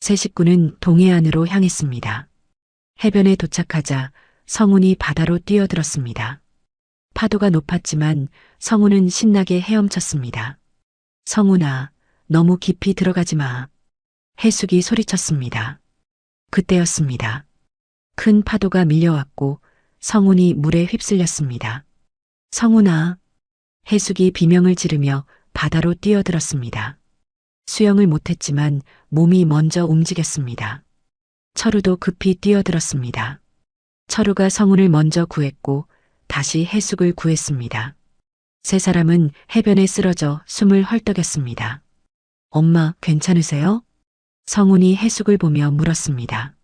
세 식구는 동해안으로 향했습니다. 해변에 도착하자 성훈이 바다로 뛰어들었습니다. 파도가 높았지만 성훈은 신나게 헤엄쳤습니다. 성훈아, 너무 깊이 들어가지 마. 해숙이 소리쳤습니다. 그때였습니다. 큰 파도가 밀려왔고 성훈이 물에 휩쓸렸습니다. 성훈아, 해숙이 비명을 지르며 바다로 뛰어들었습니다. 수영을 못했지만 몸이 먼저 움직였습니다. 철우도 급히 뛰어들었습니다. 철우가 성훈을 먼저 구했고 다시 해숙을 구했습니다. 세 사람은 해변에 쓰러져 숨을 헐떡였습니다. 엄마, 괜찮으세요? 성훈이 해숙을 보며 물었습니다.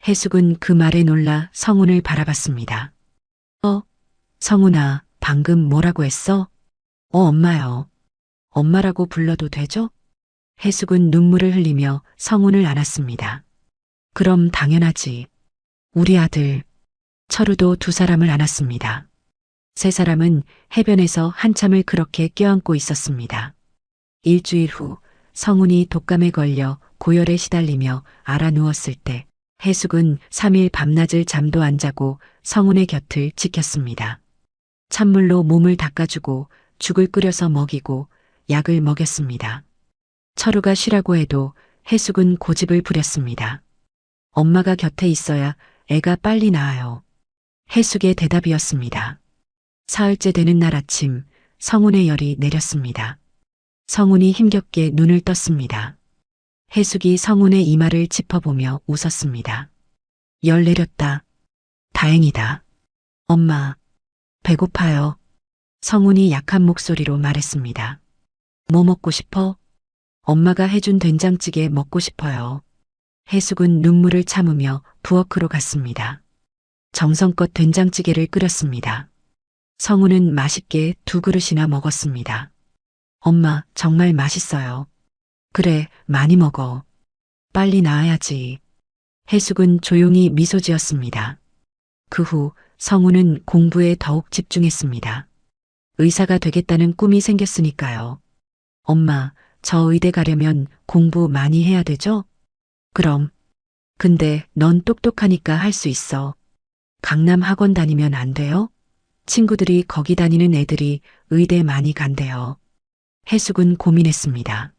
해숙은 그 말에 놀라 성훈을 바라봤습니다. 성훈아, 방금 뭐라고 했어? 엄마요. 엄마라고 불러도 되죠? 해숙은 눈물을 흘리며 성훈을 안았습니다. 그럼 당연하지. 우리 아들. 철우도 2사람을 안았습니다. 3사람은 해변에서 한참을 그렇게 껴안고 있었습니다. 일주일 후 성훈이 독감에 걸려 고열에 시달리며 알아 누웠을 때 해숙은 3일 밤낮을 잠도 안 자고 성훈의 곁을 지켰습니다. 찬물로 몸을 닦아주고 죽을 끓여서 먹이고 약을 먹였습니다. 철우가 쉬라고 해도 해숙은 고집을 부렸습니다. 엄마가 곁에 있어야 애가 빨리 나아요. 해숙의 대답이었습니다. 사흘째 되는 날 아침 성훈의 열이 내렸습니다. 성훈이 힘겹게 눈을 떴습니다. 해숙이 성훈의 이마를 짚어보며 웃었습니다. 열 내렸다. 다행이다. 엄마, 배고파요. 성훈이 약한 목소리로 말했습니다. 뭐 먹고 싶어? 엄마가 해준 된장찌개 먹고 싶어요. 해숙은 눈물을 참으며 부엌으로 갔습니다. 정성껏 된장찌개를 끓였습니다. 성훈은 맛있게 2그릇이나 먹었습니다. 엄마, 정말 맛있어요. 그래, 많이 먹어. 빨리 나아야지. 해숙은 조용히 미소 지었습니다. 그 후 성우는 공부에 더욱 집중했습니다. 의사가 되겠다는 꿈이 생겼으니까요. 엄마, 저 의대 가려면 공부 많이 해야 되죠? 그럼. 근데 넌 똑똑하니까 할 수 있어. 강남 학원 다니면 안 돼요? 친구들이 거기 다니는 애들이 의대 많이 간대요. 해숙은 고민했습니다.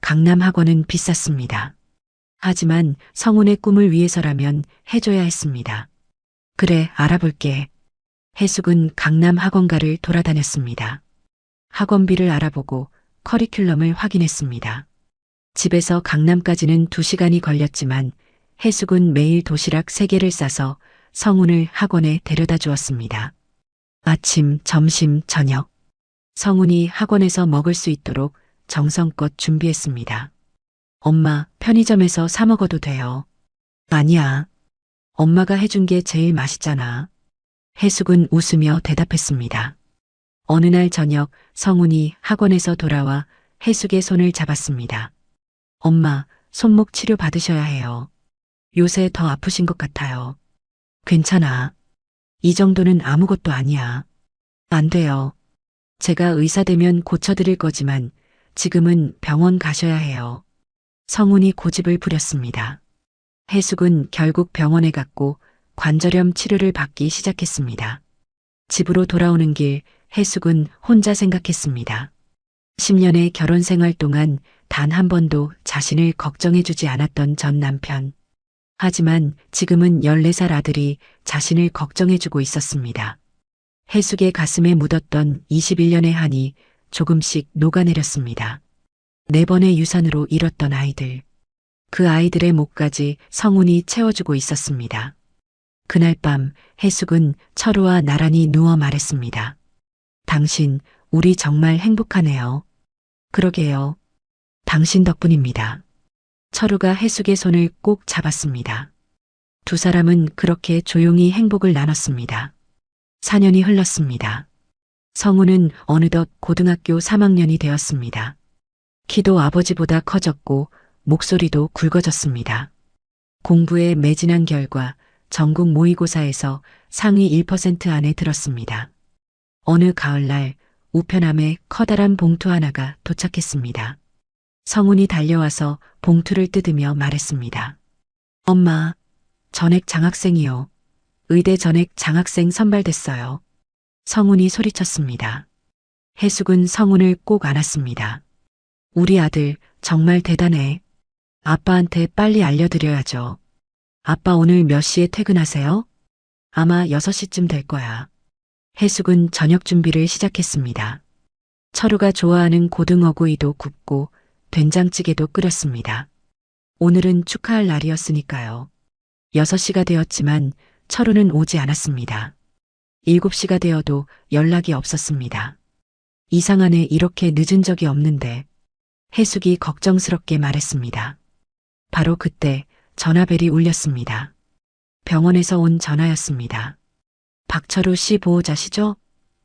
강남 학원은 비쌌습니다. 하지만 성훈의 꿈을 위해서라면 해줘야 했습니다. 그래, 알아볼게. 해숙은 강남 학원가를 돌아다녔습니다. 학원비를 알아보고 커리큘럼을 확인했습니다. 집에서 강남까지는 2시간이 걸렸지만 해숙은 매일 도시락 3개를 싸서 성훈을 학원에 데려다 주었습니다. 아침, 점심, 저녁. 성훈이 학원에서 먹을 수 있도록 정성껏 준비했습니다. 엄마, 편의점에서 사 먹어도 돼요. 아니야. 엄마가 해준 게 제일 맛있잖아. 해숙은 웃으며 대답했습니다. 어느 날 저녁 성훈이 학원에서 돌아와 해숙의 손을 잡았습니다. 엄마, 손목 치료 받으셔야 해요. 요새 더 아프신 것 같아요. 괜찮아. 이 정도는 아무것도 아니야. 안 돼요. 제가 의사 되면 고쳐드릴 거지만 지금은 병원 가셔야 해요. 성훈이 고집을 부렸습니다. 해숙은 결국 병원에 갔고 관절염 치료를 받기 시작했습니다. 집으로 돌아오는 길 해숙은 혼자 생각했습니다. 10년의 결혼 생활 동안 단 한 번도 자신을 걱정해주지 않았던 전 남편. 하지만 지금은 14살 아들이 자신을 걱정해주고 있었습니다. 해숙의 가슴에 묻었던 21년의 한이 조금씩 녹아내렸습니다. 4번의 유산으로 잃었던 아이들. 그 아이들의 목까지 성훈이 채워주고 있었습니다. 그날 밤 해숙은 철우와 나란히 누워 말했습니다. 당신, 우리 정말 행복하네요. 그러게요. 당신 덕분입니다. 철우가 해숙의 손을 꼭 잡았습니다. 두 사람은 그렇게 조용히 행복을 나눴습니다. 4년이 흘렀습니다. 성훈은 어느덧 고등학교 3학년이 되었습니다. 키도 아버지보다 커졌고 목소리도 굵어졌습니다. 공부에 매진한 결과 전국 모의고사에서 상위 1% 안에 들었습니다. 어느 가을날 우편함에 커다란 봉투 하나가 도착했습니다. 성훈이 달려와서 봉투를 뜯으며 말했습니다. 엄마, 전액 장학생이요. 의대 전액 장학생 선발됐어요. 성훈이 소리쳤습니다. 해숙은 성훈을 꼭 안았습니다. 우리 아들 정말 대단해. 아빠한테 빨리 알려드려야죠. 아빠 오늘 몇 시에 퇴근하세요? 아마 6시쯤 될 거야. 해숙은 저녁 준비를 시작했습니다. 철우가 좋아하는 고등어구이도 굽고 된장찌개도 끓였습니다. 오늘은 축하할 날이었으니까요. 6시가 되었지만 철우는 오지 않았습니다. 7시가 되어도 연락이 없었습니다. 이상하네, 이렇게 늦은 적이 없는데. 해숙이 걱정스럽게 말했습니다. 바로 그때 전화벨이 울렸습니다. 병원에서 온 전화였습니다. 박철우 씨 보호자시죠?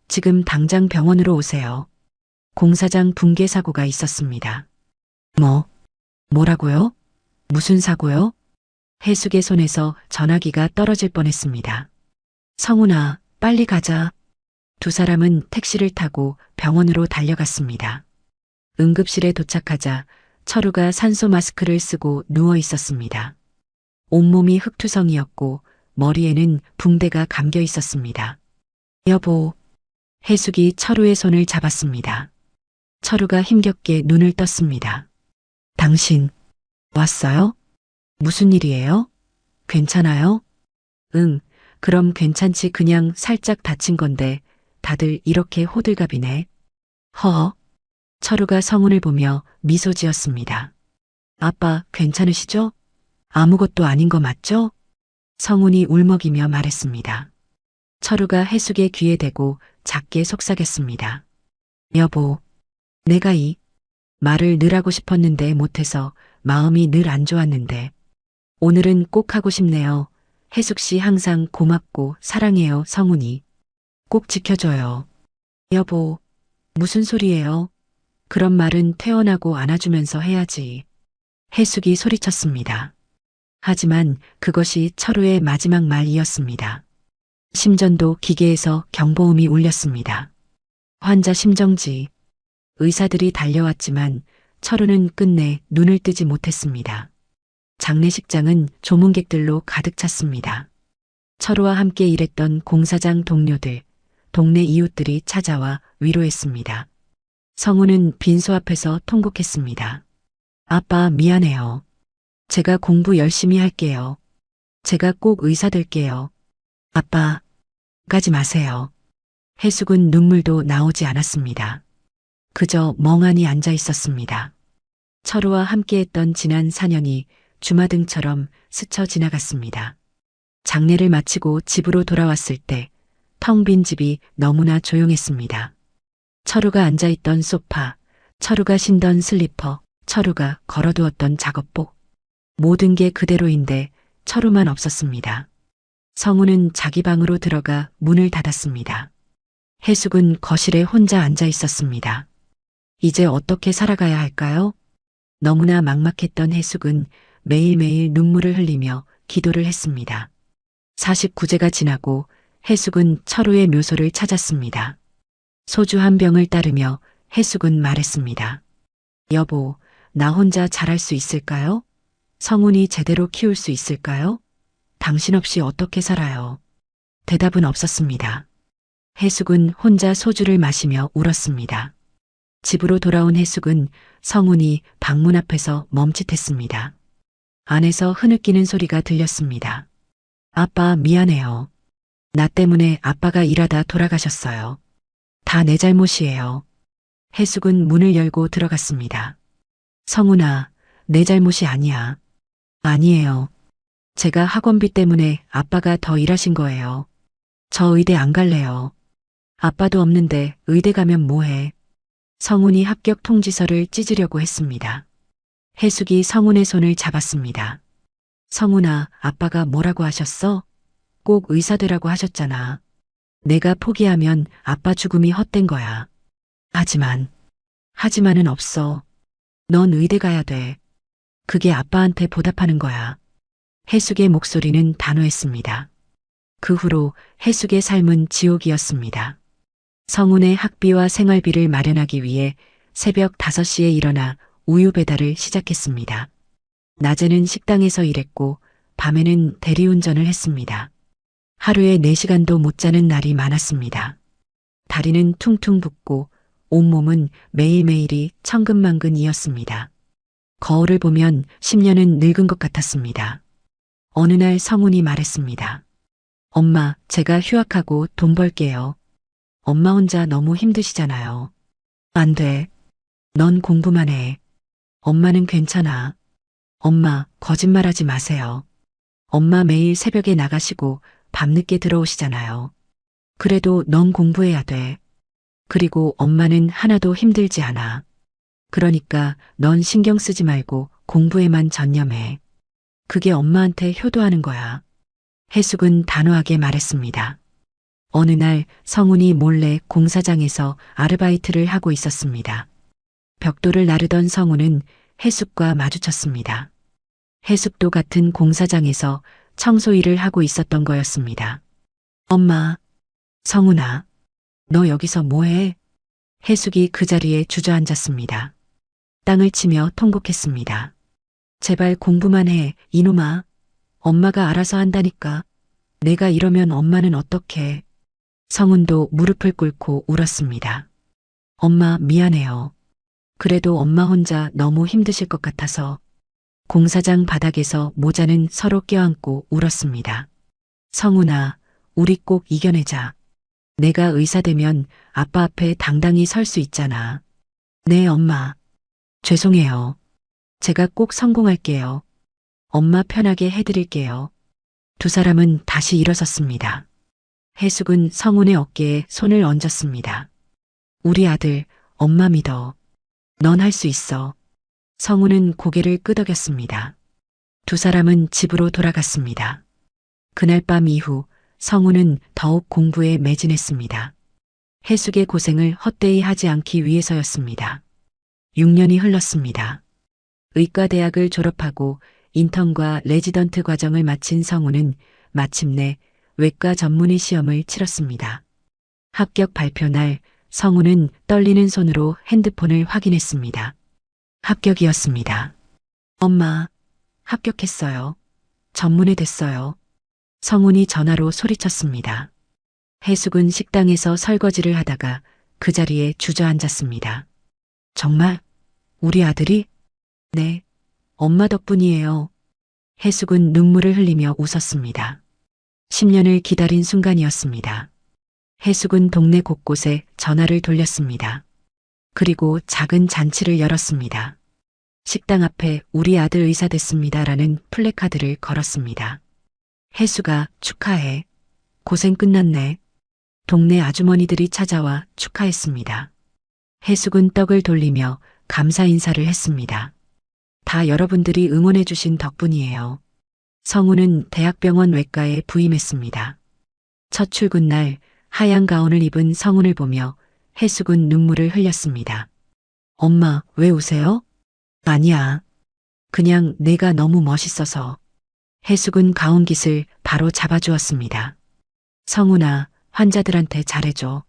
지금 당장 병원으로 오세요. 공사장 붕괴 사고가 있었습니다. 뭐라고요? 무슨 사고요? 해숙의 손에서 전화기가 떨어질 뻔했습니다. 성훈아, 빨리 가자. 두 사람은 택시를 타고 병원으로 달려갔습니다. 응급실에 도착하자 철우가 산소 마스크를 쓰고 누워 있었습니다. 온몸이 흙투성이었고 머리에는 붕대가 감겨 있었습니다. 여보. 해숙이 철우의 손을 잡았습니다. 철우가 힘겹게 눈을 떴습니다. 당신, 왔어요? 무슨 일이에요? 괜찮아요? 응, 그럼 괜찮지. 그냥 살짝 다친 건데 다들 이렇게 호들갑이네. 허. 철우가 성훈을 보며 미소 지었습니다. 아빠, 괜찮으시죠? 아무것도 아닌 거 맞죠? 성훈이 울먹이며 말했습니다. 철우가 해숙의 귀에 대고 작게 속삭였습니다. 여보, 내가 이 말을 늘 하고 싶었는데 못해서 마음이 늘 안 좋았는데 오늘은 꼭 하고 싶네요. 해숙 씨 항상 고맙고 사랑해요. 성훈이. 꼭 지켜줘요. 여보, 무슨 소리예요? 그런 말은 퇴원하고 안아주면서 해야지. 해숙이 소리쳤습니다. 하지만 그것이 철우의 마지막 말이었습니다. 심전도 기계에서 경보음이 울렸습니다. 환자 심정지. 의사들이 달려왔지만 철우는 끝내 눈을 뜨지 못했습니다. 장례식장은 조문객들로 가득 찼습니다. 철우와 함께 일했던 공사장 동료들, 동네 이웃들이 찾아와 위로했습니다. 성우는 빈소 앞에서 통곡했습니다. 아빠 미안해요. 제가 공부 열심히 할게요. 제가 꼭 의사 될게요. 아빠, 가지 마세요. 해숙은 눈물도 나오지 않았습니다. 그저 멍하니 앉아 있었습니다. 철우와 함께했던 지난 4년이 주마등처럼 스쳐 지나갔습니다. 장례를 마치고 집으로 돌아왔을 때 텅 빈 집이 너무나 조용했습니다. 철우가 앉아있던 소파, 철우가 신던 슬리퍼, 철우가 걸어두었던 작업복. 모든 게 그대로인데 철우만 없었습니다. 성우는 자기 방으로 들어가 문을 닫았습니다. 해숙은 거실에 혼자 앉아 있었습니다. 이제 어떻게 살아가야 할까요? 너무나 막막했던 해숙은 매일매일 눈물을 흘리며 기도를 했습니다. 49제가 지나고 해숙은 철우의 묘소를 찾았습니다. 소주 한 병을 따르며 해숙은 말했습니다. 여보, 나 혼자 잘할 수 있을까요? 성훈이 제대로 키울 수 있을까요? 당신 없이 어떻게 살아요? 대답은 없었습니다. 해숙은 혼자 소주를 마시며 울었습니다. 집으로 돌아온 해숙은 성훈이 방문 앞에서 멈칫했습니다. 안에서 흐느끼는 소리가 들렸습니다. 아빠 미안해요. 나 때문에 아빠가 일하다 돌아가셨어요. 다 내 잘못이에요. 해숙은 문을 열고 들어갔습니다. 성훈아, 내 잘못이 아니야. 아니에요. 제가 학원비 때문에 아빠가 더 일하신 거예요. 저 의대 안 갈래요. 아빠도 없는데 의대 가면 뭐해. 성훈이 합격 통지서를 찢으려고 했습니다. 해숙이 성훈의 손을 잡았습니다. 성훈아, 아빠가 뭐라고 하셨어? 꼭 의사 되라고 하셨잖아. 내가 포기하면 아빠 죽음이 헛된 거야. 하지만은 없어. 넌 의대 가야 돼. 그게 아빠한테 보답하는 거야. 해숙의 목소리는 단호했습니다. 그 후로 해숙의 삶은 지옥이었습니다. 성훈의 학비와 생활비를 마련하기 위해 새벽 5시에 일어나 우유 배달을 시작했습니다. 낮에는 식당에서 일했고 밤에는 대리운전을 했습니다. 하루에 4시간도 못 자는 날이 많았습니다. 다리는 퉁퉁 붓고 온몸은 매일매일이 천근만근이었습니다. 거울을 보면 10년은 늙은 것 같았습니다. 어느 날 성훈이 말했습니다. 엄마, 제가 휴학하고 돈 벌게요. 엄마 혼자 너무 힘드시잖아요. 안 돼. 넌 공부만 해. 엄마는 괜찮아. 엄마, 거짓말하지 마세요. 엄마 매일 새벽에 나가시고 밤늦게 들어오시잖아요. 그래도 넌 공부해야 돼. 그리고 엄마는 하나도 힘들지 않아. 그러니까 넌 신경 쓰지 말고 공부에만 전념해. 그게 엄마한테 효도하는 거야. 해숙은 단호하게 말했습니다. 어느 날 성훈이 몰래 공사장에서 아르바이트를 하고 있었습니다. 벽돌을 나르던 성훈은 해숙과 마주쳤습니다. 해숙도 같은 공사장에서 청소 일을 하고 있었던 거였습니다. 엄마, 성훈아, 너 여기서 뭐해? 해숙이 그 자리에 주저앉았습니다. 땅을 치며 통곡했습니다. 제발 공부만 해, 이놈아. 엄마가 알아서 한다니까. 내가 이러면 엄마는 어떡해. 성훈도 무릎을 꿇고 울었습니다. 엄마 미안해요. 그래도 엄마 혼자 너무 힘드실 것 같아서. 공사장 바닥에서 모자는 서로 껴안고 울었습니다. 성훈아, 우리 꼭 이겨내자. 내가 의사 되면 아빠 앞에 당당히 설 수 있잖아. 네, 엄마. 죄송해요. 제가 꼭 성공할게요. 엄마 편하게 해드릴게요. 두 사람은 다시 일어섰습니다. 해숙은 성훈의 어깨에 손을 얹었습니다. 우리 아들, 엄마 믿어. 넌 할 수 있어. 성훈은 고개를 끄덕였습니다. 두 사람은 집으로 돌아갔습니다. 그날 밤 이후 성훈은 더욱 공부에 매진했습니다. 해숙의 고생을 헛되이 하지 않기 위해서였습니다. 6년이 흘렀습니다. 의과대학을 졸업하고 인턴과 레지던트 과정을 마친 성훈은 마침내 외과 전문의 시험을 치렀습니다. 합격 발표 날 성우는 떨리는 손으로 핸드폰을 확인했습니다. 합격이었습니다. 엄마, 합격했어요. 전문의 됐어요. 성훈이 전화로 소리쳤습니다. 해숙은 식당에서 설거지를 하다가 그 자리에 주저앉았습니다. 정말? 우리 아들이? 네, 엄마 덕분이에요. 해숙은 눈물을 흘리며 웃었습니다. 10년을 기다린 순간이었습니다. 해숙은 동네 곳곳에 전화를 돌렸습니다. 그리고 작은 잔치를 열었습니다. 식당 앞에 우리 아들 의사 됐습니다라는 플래카드를 걸었습니다. 해수가 축하해. 고생 끝났네. 동네 아주머니들이 찾아와 축하했습니다. 해숙은 떡을 돌리며 감사 인사를 했습니다. 다 여러분들이 응원해 주신 덕분이에요. 성우는 대학병원 외과에 부임했습니다. 첫 출근 날 하얀 가운을 입은 성훈을 보며 해숙은 눈물을 흘렸습니다. 엄마, 왜 우세요? 아니야. 그냥 내가 너무 멋있어서. 해숙은 가운 깃을 바로 잡아주었습니다. 성훈아, 환자들한테 잘해줘.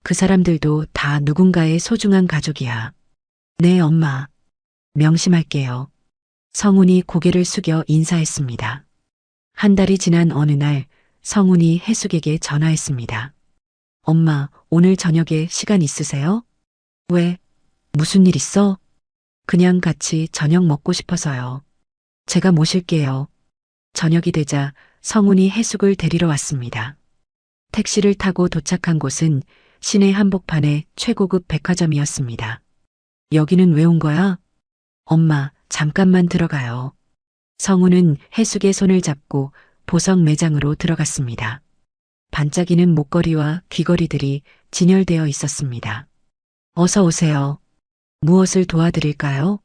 그 사람들도 다 누군가의 소중한 가족이야. 네, 엄마. 명심할게요. 성훈이 고개를 숙여 인사했습니다. 한 달이 지난 어느 날 성훈이 해숙에게 전화했습니다. 엄마, 오늘 저녁에 시간 있으세요? 왜? 무슨 일 있어? 그냥 같이 저녁 먹고 싶어서요. 제가 모실게요. 저녁이 되자 성훈이 해숙을 데리러 왔습니다. 택시를 타고 도착한 곳은 시내 한복판의 최고급 백화점이었습니다. 여기는 왜 온 거야? 엄마, 잠깐만 들어가요. 성훈은 해숙의 손을 잡고 보석 매장으로 들어갔습니다. 반짝이는 목걸이와 귀걸이들이 진열되어 있었습니다. 어서 오세요. 무엇을 도와드릴까요?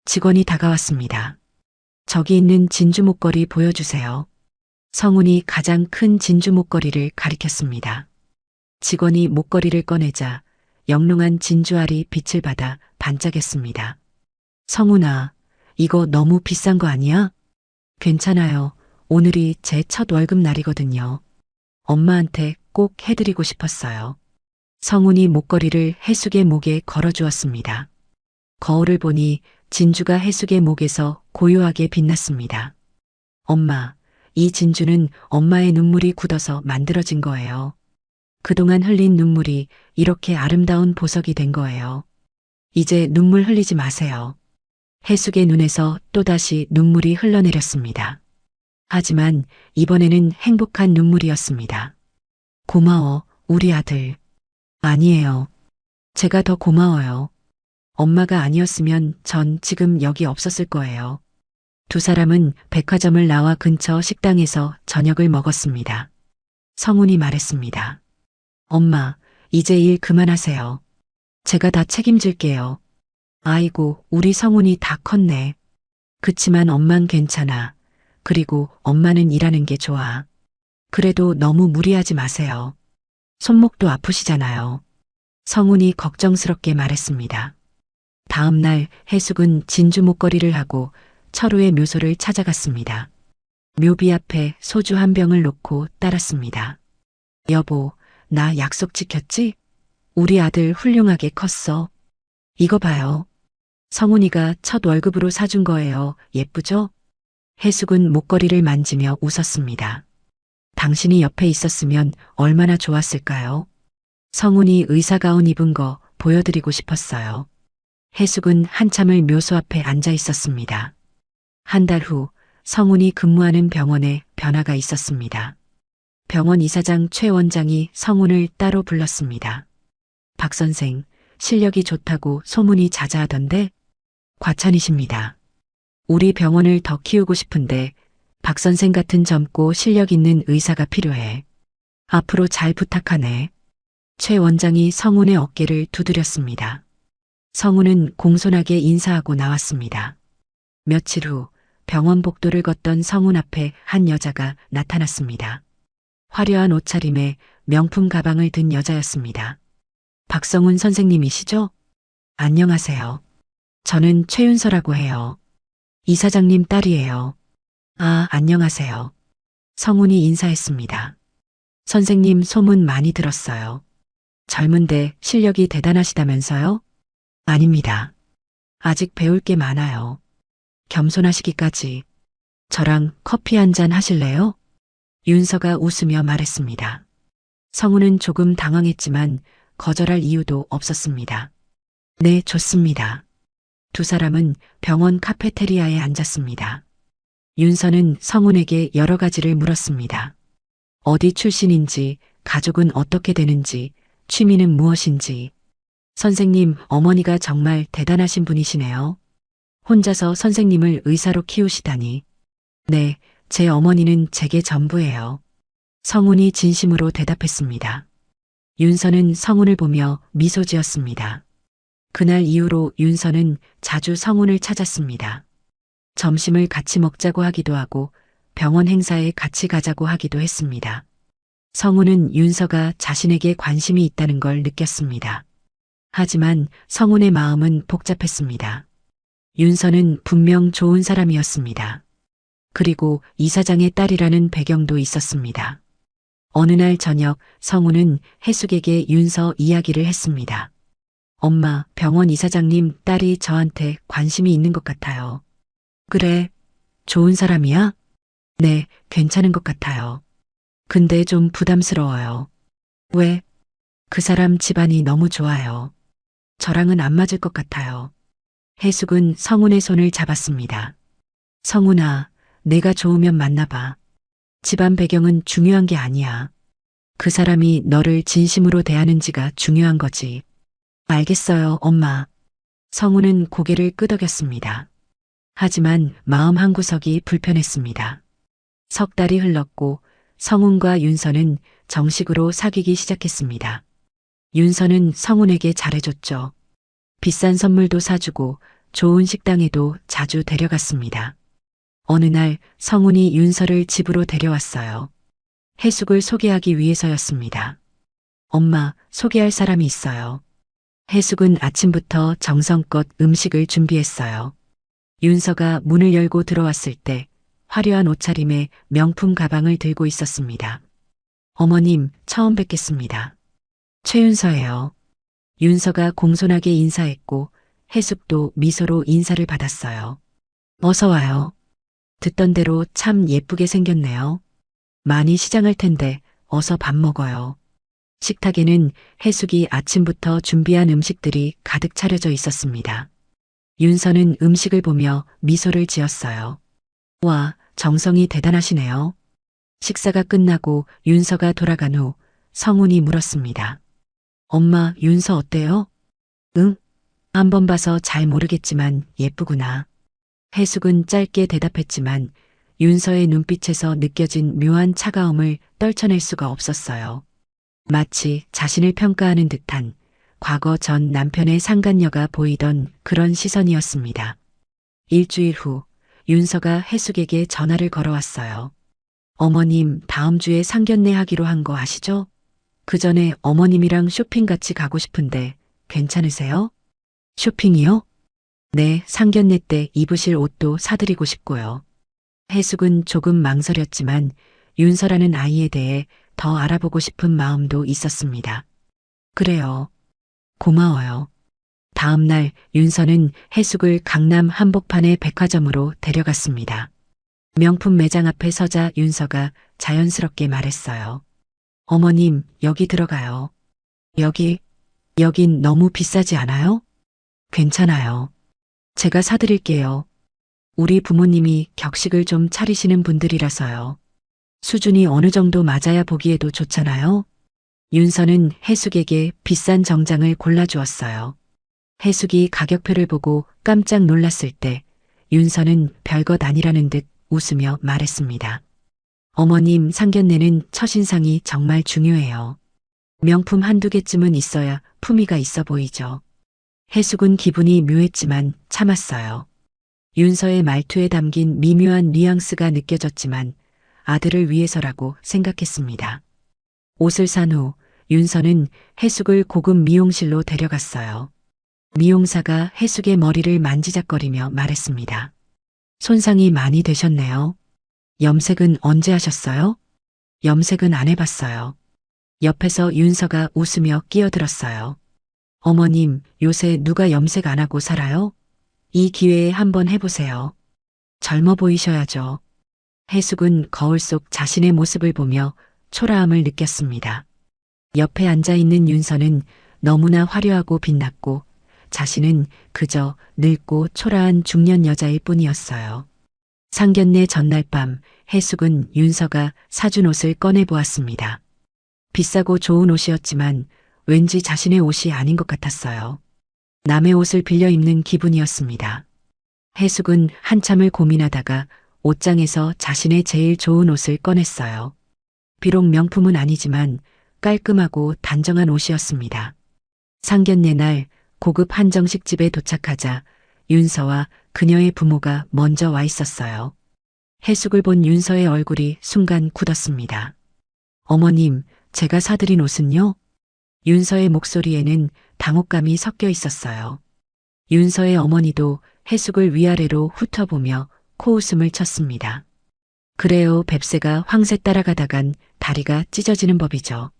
직원이 다가왔습니다. 저기 있는 진주 목걸이 보여주세요. 성훈이 가장 큰 진주 목걸이를 가리켰습니다. 직원이 목걸이를 꺼내자 영롱한 진주알이 빛을 받아 반짝였습니다. 성훈아, 이거 너무 비싼 거 아니야? 괜찮아요. 오늘이 제 첫 월급 날이거든요. 엄마한테 꼭 해드리고 싶었어요. 성훈이 목걸이를 해숙의 목에 걸어주었습니다. 거울을 보니 진주가 해숙의 목에서 고요하게 빛났습니다. 엄마, 이 진주는 엄마의 눈물이 굳어서 만들어진 거예요. 그동안 흘린 눈물이 이렇게 아름다운 보석이 된 거예요. 이제 눈물 흘리지 마세요. 해숙의 눈에서 또다시 눈물이 흘러내렸습니다. 하지만 이번에는 행복한 눈물이었습니다. 고마워, 우리 아들. 아니에요. 제가 더 고마워요. 엄마가 아니었으면 전 지금 여기 없었을 거예요. 두 사람은 백화점을 나와 근처 식당에서 저녁을 먹었습니다. 성훈이 말했습니다. 엄마, 이제 일 그만하세요. 제가 다 책임질게요. 아이고, 우리 성훈이 다 컸네. 그치만 엄만 괜찮아. 그리고 엄마는 일하는 게 좋아. 그래도 너무 무리하지 마세요. 손목도 아프시잖아요. 성훈이 걱정스럽게 말했습니다. 다음 날 해숙은 진주 목걸이를 하고 철우의 묘소를 찾아갔습니다. 묘비 앞에 소주 한 병을 놓고 따랐습니다. 여보, 나 약속 지켰지? 우리 아들 훌륭하게 컸어. 이거 봐요. 성훈이가 첫 월급으로 사준 거예요. 예쁘죠? 해숙은 목걸이를 만지며 웃었습니다. 당신이 옆에 있었으면 얼마나 좋았을까요? 성훈이 의사 가운 입은 거 보여드리고 싶었어요. 해숙은 한참을 묘소 앞에 앉아 있었습니다. 한 달 후 성훈이 근무하는 병원에 변화가 있었습니다. 병원 이사장 최 원장이 성훈을 따로 불렀습니다. 박 선생, 실력이 좋다고 소문이 자자하던데? 과찬이십니다. 우리 병원을 더 키우고 싶은데 박 선생 같은 젊고 실력 있는 의사가 필요해. 앞으로 잘 부탁하네. 최 원장이 성훈의 어깨를 두드렸습니다. 성훈은 공손하게 인사하고 나왔습니다. 며칠 후 병원 복도를 걷던 성훈 앞에 한 여자가 나타났습니다. 화려한 옷차림에 명품 가방을 든 여자였습니다. 박성훈 선생님이시죠? 안녕하세요. 저는 최윤서라고 해요. 이사장님 딸이에요. 아, 안녕하세요. 성훈이 인사했습니다. 선생님 소문 많이 들었어요. 젊은데 실력이 대단하시다면서요? 아닙니다. 아직 배울 게 많아요. 겸손하시기까지. 저랑 커피 한 잔 하실래요? 윤서가 웃으며 말했습니다. 성훈은 조금 당황했지만 거절할 이유도 없었습니다. 네, 좋습니다. 두 사람은 병원 카페테리아에 앉았습니다. 윤서는 성훈에게 여러 가지를 물었습니다. 어디 출신인지, 가족은 어떻게 되는지, 취미는 무엇인지. 선생님, 어머니가 정말 대단하신 분이시네요. 혼자서 선생님을 의사로 키우시다니. 네, 제 어머니는 제게 전부예요. 성훈이 진심으로 대답했습니다. 윤서는 성훈을 보며 미소 지었습니다. 그날 이후로 윤서는 자주 성훈을 찾았습니다. 점심을 같이 먹자고 하기도 하고 병원 행사에 같이 가자고 하기도 했습니다. 성훈은 윤서가 자신에게 관심이 있다는 걸 느꼈습니다. 하지만 성훈의 마음은 복잡했습니다. 윤서는 분명 좋은 사람이었습니다. 그리고 이사장의 딸이라는 배경도 있었습니다. 어느 날 저녁 성훈은 혜숙에게 윤서 이야기를 했습니다. 엄마, 병원 이사장님 딸이 저한테 관심이 있는 것 같아요. 그래, 좋은 사람이야? 네, 괜찮은 것 같아요. 근데 좀 부담스러워요. 왜? 그 사람 집안이 너무 좋아요. 저랑은 안 맞을 것 같아요. 혜숙은 성훈의 손을 잡았습니다. 성훈아, 내가 좋으면 만나봐. 집안 배경은 중요한 게 아니야. 그 사람이 너를 진심으로 대하는지가 중요한 거지. 알겠어요, 엄마. 성훈은 고개를 끄덕였습니다. 하지만 마음 한구석이 불편했습니다. 석 달이 흘렀고 성훈과 윤서는 정식으로 사귀기 시작했습니다. 윤서는 성훈에게 잘해줬죠. 비싼 선물도 사주고 좋은 식당에도 자주 데려갔습니다. 어느 날 성훈이 윤서를 집으로 데려왔어요. 혜숙을 소개하기 위해서였습니다. 엄마, 소개할 사람이 있어요. 혜숙은 아침부터 정성껏 음식을 준비했어요. 윤서가 문을 열고 들어왔을 때 화려한 옷차림에 명품 가방을 들고 있었습니다. 어머님, 처음 뵙겠습니다. 최윤서예요. 윤서가 공손하게 인사했고 혜숙도 미소로 인사를 받았어요. 어서 와요. 듣던 대로 참 예쁘게 생겼네요. 많이 시장할 텐데 어서 밥 먹어요. 식탁에는 혜숙이 아침부터 준비한 음식들이 가득 차려져 있었습니다. 윤서는 음식을 보며 미소를 지었어요. 와, 정성이 대단하시네요. 식사가 끝나고 윤서가 돌아간 후 성훈이 물었습니다. 엄마, 윤서 어때요? 응? 한번 봐서 잘 모르겠지만 예쁘구나. 혜숙은 짧게 대답했지만 윤서의 눈빛에서 느껴진 묘한 차가움을 떨쳐낼 수가 없었어요. 마치 자신을 평가하는 듯한 과거 전 남편의 상간녀가 보이던 그런 시선이었습니다. 일주일 후 윤서가 혜숙에게 전화를 걸어왔어요. 어머님, 다음 주에 상견례 하기로 한 거 아시죠? 그 전에 어머님이랑 쇼핑 같이 가고 싶은데 괜찮으세요? 쇼핑이요? 네, 상견례 때 입으실 옷도 사드리고 싶고요. 혜숙은 조금 망설였지만 윤서라는 아이에 대해 더 알아보고 싶은 마음도 있었습니다. 그래요. 고마워요. 다음 날 윤서는 혜숙을 강남 한복판의 백화점으로 데려갔습니다. 명품 매장 앞에 서자 윤서가 자연스럽게 말했어요. 어머님, 여기 들어가요. 여긴 너무 비싸지 않아요? 괜찮아요. 제가 사드릴게요. 우리 부모님이 격식을 좀 차리시는 분들이라서요. 수준이 어느 정도 맞아야 보기에도 좋잖아요. 윤서는 혜숙에게 비싼 정장을 골라주었어요. 혜숙이 가격표를 보고 깜짝 놀랐을 때 윤서는 별것 아니라는 듯 웃으며 말했습니다. 어머님, 상견례는 첫인상이 정말 중요해요. 명품 한두 개쯤은 있어야 품위가 있어 보이죠. 혜숙은 기분이 묘했지만 참았어요. 윤서의 말투에 담긴 미묘한 뉘앙스가 느껴졌지만 아들을 위해서라고 생각했습니다. 옷을 산 후 윤서는 혜숙을 고급 미용실로 데려갔어요. 미용사가 혜숙의 머리를 만지작거리며 말했습니다. 손상이 많이 되셨네요. 염색은 언제 하셨어요? 염색은 안 해봤어요. 옆에서 윤서가 웃으며 끼어들었어요. 어머님, 요새 누가 염색 안 하고 살아요? 이 기회에 한번 해보세요. 젊어 보이셔야죠. 해숙은 거울 속 자신의 모습을 보며 초라함을 느꼈습니다. 옆에 앉아 있는 윤서는 너무나 화려하고 빛났고 자신은 그저 늙고 초라한 중년 여자일 뿐이었어요. 상견례 전날 밤 해숙은 윤서가 사준 옷을 꺼내 보았습니다. 비싸고 좋은 옷이었지만 왠지 자신의 옷이 아닌 것 같았어요. 남의 옷을 빌려 입는 기분이었습니다. 해숙은 한참을 고민하다가 옷장에서 자신의 제일 좋은 옷을 꺼냈어요. 비록 명품은 아니지만 깔끔하고 단정한 옷이었습니다. 상견례 날 고급 한정식 집에 도착하자 윤서와 그녀의 부모가 먼저 와 있었어요. 해숙을 본 윤서의 얼굴이 순간 굳었습니다. 어머님, 제가 사드린 옷은요? 윤서의 목소리에는 당혹감이 섞여 있었어요. 윤서의 어머니도 해숙을 위아래로 훑어보며 코웃음을 쳤습니다. 그래요, 뱁새가 황새 따라가다간 다리가 찢어지는 법이죠.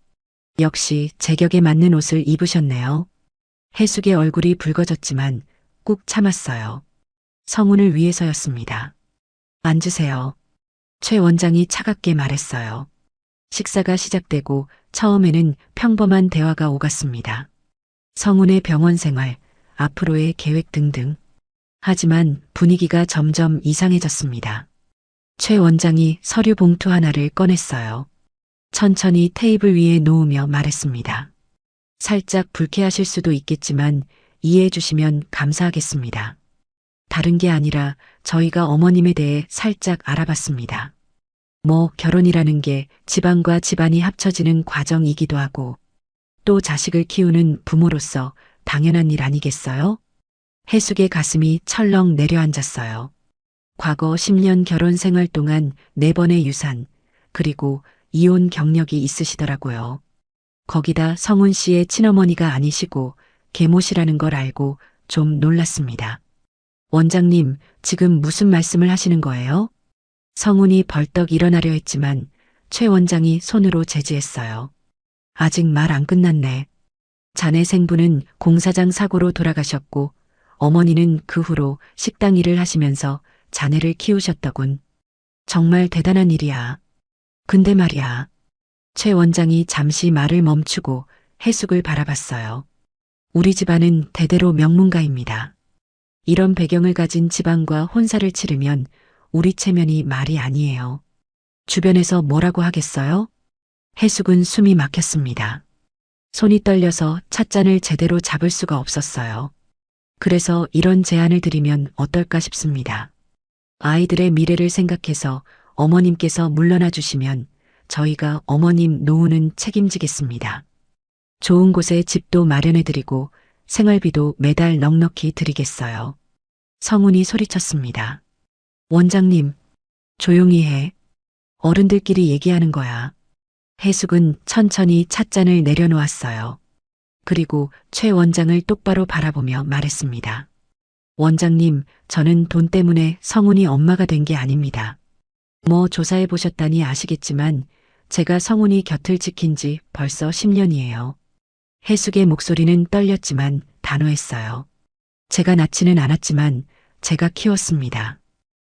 역시 제격에 맞는 옷을 입으셨네요. 해숙의 얼굴이 붉어졌지만 꾹 참았어요. 성운을 위해서였습니다. 앉으세요. 최 원장이 차갑게 말했어요. 식사가 시작되고 처음에는 평범한 대화가 오갔습니다. 성운의 병원 생활, 앞으로의 계획 등등. 하지만 분위기가 점점 이상해졌습니다. 최 원장이 서류 봉투 하나를 꺼냈어요. 천천히 테이블 위에 놓으며 말했습니다. 살짝 불쾌하실 수도 있겠지만 이해해 주시면 감사하겠습니다. 다른 게 아니라 저희가 어머님에 대해 살짝 알아봤습니다. 뭐 결혼이라는 게 집안과 집안이 합쳐지는 과정이기도 하고 또 자식을 키우는 부모로서 당연한 일 아니겠어요? 해숙의 가슴이 철렁 내려앉았어요. 과거 10년 결혼 생활 동안 4번의 유산, 그리고 이혼 경력이 있으시더라고요. 거기다 성운 씨의 친어머니가 아니시고 계모시라는 걸 알고 좀 놀랐습니다. 원장님, 지금 무슨 말씀을 하시는 거예요? 성운이 벌떡 일어나려 했지만 최 원장이 손으로 제지했어요. 아직 말 안 끝났네. 자네 생부는 공사장 사고로 돌아가셨고 어머니는 그 후로 식당 일을 하시면서 자네를 키우셨더군. 정말 대단한 일이야. 근데 말이야. 최 원장이 잠시 말을 멈추고 해숙을 바라봤어요. 우리 집안은 대대로 명문가입니다. 이런 배경을 가진 집안과 혼사를 치르면 우리 체면이 말이 아니에요. 주변에서 뭐라고 하겠어요? 해숙은 숨이 막혔습니다. 손이 떨려서 찻잔을 제대로 잡을 수가 없었어요. 그래서 이런 제안을 드리면 어떨까 싶습니다. 아이들의 미래를 생각해서 어머님께서 물러나 주시면 저희가 어머님 노후는 책임지겠습니다. 좋은 곳에 집도 마련해드리고 생활비도 매달 넉넉히 드리겠어요. 성운이 소리쳤습니다. 원장님, 조용히 해. 어른들끼리 얘기하는 거야. 해숙은 천천히 찻잔을 내려놓았어요. 그리고 최 원장을 똑바로 바라보며 말했습니다. 원장님, 저는 돈 때문에 성운이 엄마가 된 게 아닙니다. 뭐 조사해 보셨다니 아시겠지만 제가 성운이 곁을 지킨 지 벌써 10년이에요. 해숙의 목소리는 떨렸지만 단호했어요. 제가 낳지는 않았지만 제가 키웠습니다.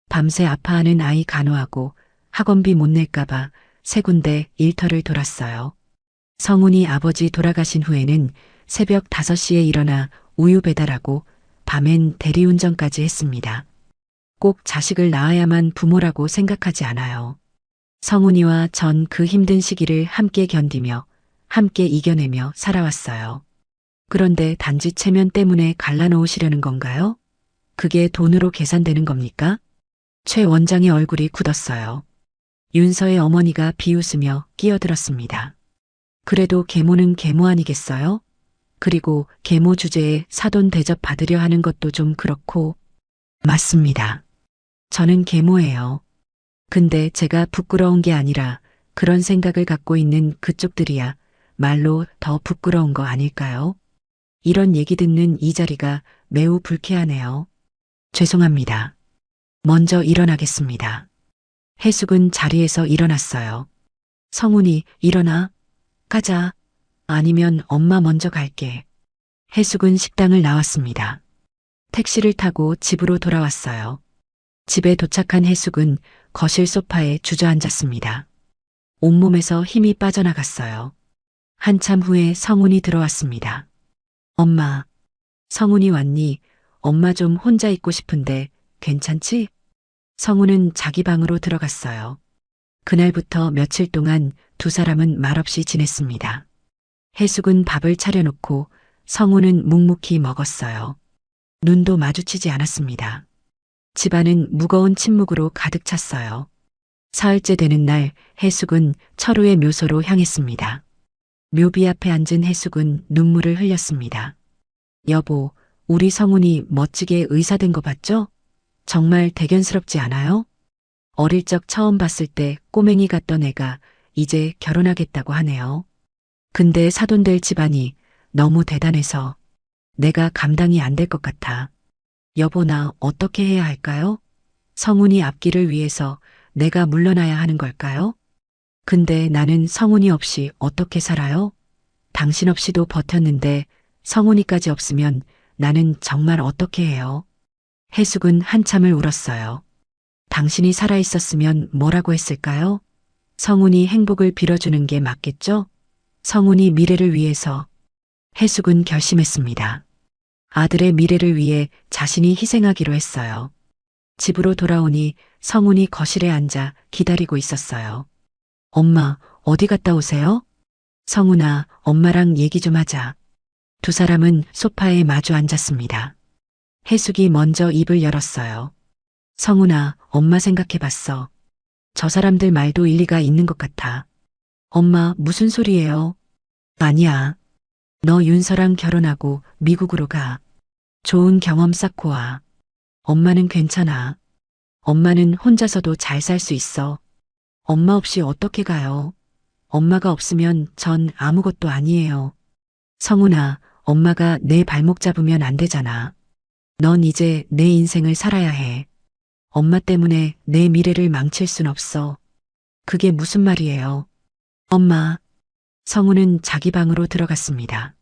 밤새 아파하는 아이 간호하고 학원비 못 낼까봐 3군데 일터를 돌았어요. 성운이 아버지 돌아가신 후에는 새벽 5시에 일어나 우유 배달하고 밤엔 대리운전까지 했습니다. 꼭 자식을 낳아야만 부모라고 생각하지 않아요. 성운이와 전 그 힘든 시기를 함께 견디며 함께 이겨내며 살아왔어요. 그런데 단지 체면 때문에 갈라놓으시려는 건가요? 그게 돈으로 계산되는 겁니까? 최 원장의 얼굴이 굳었어요. 윤서의 어머니가 비웃으며 끼어들었습니다. 그래도 계모는 계모 아니겠어요? 그리고 계모 주제에 사돈 대접 받으려 하는 것도 좀 그렇고. 맞습니다. 저는 계모예요. 근데 제가 부끄러운 게 아니라 그런 생각을 갖고 있는 그쪽들이야 말로 더 부끄러운 거 아닐까요? 이런 얘기 듣는 이 자리가 매우 불쾌하네요. 죄송합니다. 먼저 일어나겠습니다. 해숙은 자리에서 일어났어요. 성훈이 일어나. 가자. 아니면 엄마 먼저 갈게. 해숙은 식당을 나왔습니다. 택시를 타고 집으로 돌아왔어요. 집에 도착한 해숙은 거실 소파에 주저앉았습니다. 온몸에서 힘이 빠져나갔어요. 한참 후에 성훈이 들어왔습니다. 엄마, 성훈이 왔니? 엄마 좀 혼자 있고 싶은데 괜찮지? 성훈은 자기 방으로 들어갔어요. 그날부터 며칠 동안 두 사람은 말없이 지냈습니다. 해숙은 밥을 차려놓고 성훈은 묵묵히 먹었어요. 눈도 마주치지 않았습니다. 집안은 무거운 침묵으로 가득 찼어요. 사흘째 되는 날 해숙은 철우의 묘소로 향했습니다. 묘비 앞에 앉은 해숙은 눈물을 흘렸습니다. 여보, 우리 성훈이 멋지게 의사 된 거 봤죠? 정말 대견스럽지 않아요? 어릴 적 처음 봤을 때 꼬맹이 같던 애가 이제 결혼하겠다고 하네요. 근데 사돈될 집안이 너무 대단해서 내가 감당이 안 될 것 같아. 여보, 나 어떻게 해야 할까요? 성훈이 앞길을 위해서 내가 물러나야 하는 걸까요? 근데 나는 성훈이 없이 어떻게 살아요? 당신 없이도 버텼는데 성훈이까지 없으면 나는 정말 어떻게 해요? 해숙은 한참을 울었어요. 당신이 살아있었으면 뭐라고 했을까요? 성훈이 행복을 빌어주는 게 맞겠죠? 성훈이 미래를 위해서. 해숙은 결심했습니다. 아들의 미래를 위해 자신이 희생하기로 했어요. 집으로 돌아오니 성훈이 거실에 앉아 기다리고 있었어요. 엄마, 어디 갔다 오세요? 성훈아, 엄마랑 얘기 좀 하자. 두 사람은 소파에 마주 앉았습니다. 해숙이 먼저 입을 열었어요. 성훈아, 엄마 생각해봤어. 저 사람들 말도 일리가 있는 것 같아. 엄마, 무슨 소리예요? 아니야. 너 윤서랑 결혼하고 미국으로 가. 좋은 경험 쌓고 와. 엄마는 괜찮아. 엄마는 혼자서도 잘 살 수 있어. 엄마 없이 어떻게 가요? 엄마가 없으면 전 아무것도 아니에요. 성훈아, 엄마가 내 발목 잡으면 안 되잖아. 넌 이제 내 인생을 살아야 해. 엄마 때문에 내 미래를 망칠 순 없어. 그게 무슨 말이에요? 엄마. 성훈은 자기 방으로 들어갔습니다.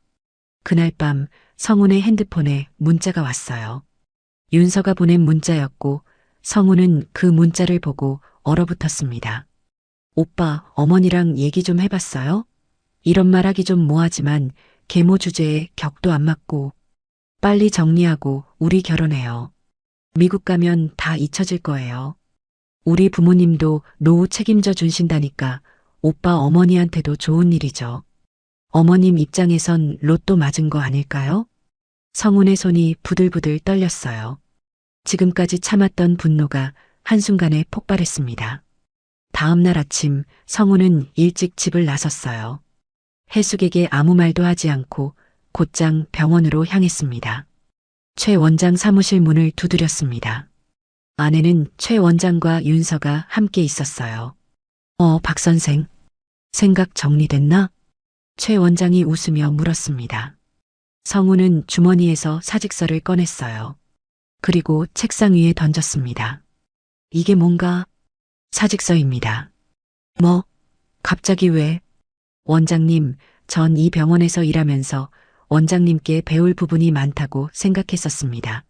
그날 밤 성훈의 핸드폰에 문자가 왔어요. 윤서가 보낸 문자였고 성훈은 그 문자를 보고 얼어붙었습니다. 오빠, 어머니랑 얘기 좀 해봤어요? 이런 말 하기 좀 뭐하지만 계모 주제에 격도 안 맞고 빨리 정리하고 우리 결혼해요. 미국 가면 다 잊혀질 거예요. 우리 부모님도 노후 책임져 주신다니까 오빠 어머니한테도 좋은 일이죠. 어머님 입장에선 로또 맞은 거 아닐까요? 성훈의 손이 부들부들 떨렸어요. 지금까지 참았던 분노가 한순간에 폭발했습니다. 다음 날 아침 성훈은 일찍 집을 나섰어요. 해숙에게 아무 말도 하지 않고 곧장 병원으로 향했습니다. 최 원장 사무실 문을 두드렸습니다. 안에는 최 원장과 윤서가 함께 있었어요. 박 선생. 생각 정리됐나? 최 원장이 웃으며 물었습니다. 성훈은 주머니에서 사직서를 꺼냈어요. 그리고 책상 위에 던졌습니다. 이게 뭔가? 사직서입니다. 뭐? 갑자기 왜? 원장님, 전 이 병원에서 일하면서 원장님께 배울 부분이 많다고 생각했었습니다.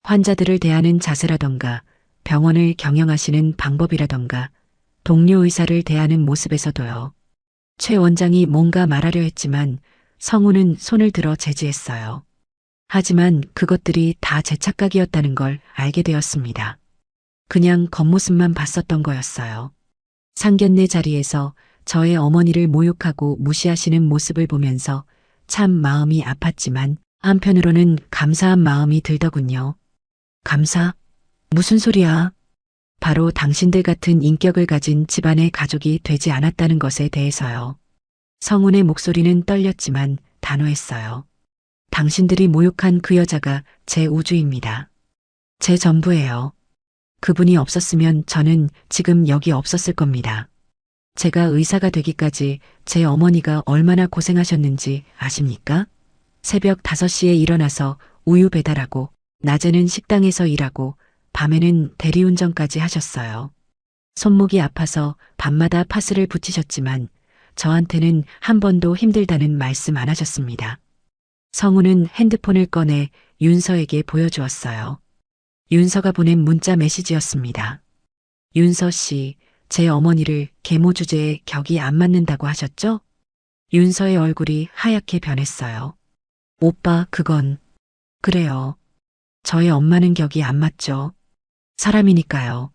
환자들을 대하는 자세라던가 병원을 경영하시는 방법이라던가 동료 의사를 대하는 모습에서도요. 최 원장이 뭔가 말하려 했지만 성훈은 손을 들어 제지했어요. 하지만 그것들이 다 제 착각이었다는 걸 알게 되었습니다. 그냥 겉모습만 봤었던 거였어요. 상견례 자리에서 저의 어머니를 모욕하고 무시하시는 모습을 보면서 참 마음이 아팠지만 한편으로는 감사한 마음이 들더군요. 감사? 무슨 소리야? 바로 당신들 같은 인격을 가진 집안의 가족이 되지 않았다는 것에 대해서요. 성훈의 목소리는 떨렸지만 단호했어요. 당신들이 모욕한 그 여자가 제 우주입니다. 제 전부예요. 그분이 없었으면 저는 지금 여기 없었을 겁니다. 제가 의사가 되기까지 제 어머니가 얼마나 고생하셨는지 아십니까? 새벽 5시에 일어나서 우유 배달하고 낮에는 식당에서 일하고 밤에는 대리운전까지 하셨어요. 손목이 아파서 밤마다 파스를 붙이셨지만 저한테는 한 번도 힘들다는 말씀 안 하셨습니다. 성우는 핸드폰을 꺼내 윤서에게 보여주었어요. 윤서가 보낸 문자 메시지였습니다. 윤서 씨, 제 어머니를 계모 주제에 격이 안 맞는다고 하셨죠? 윤서의 얼굴이 하얗게 변했어요. 오빠, 그건... 그래요. 저의 엄마는 격이 안 맞죠. 사람이니까요.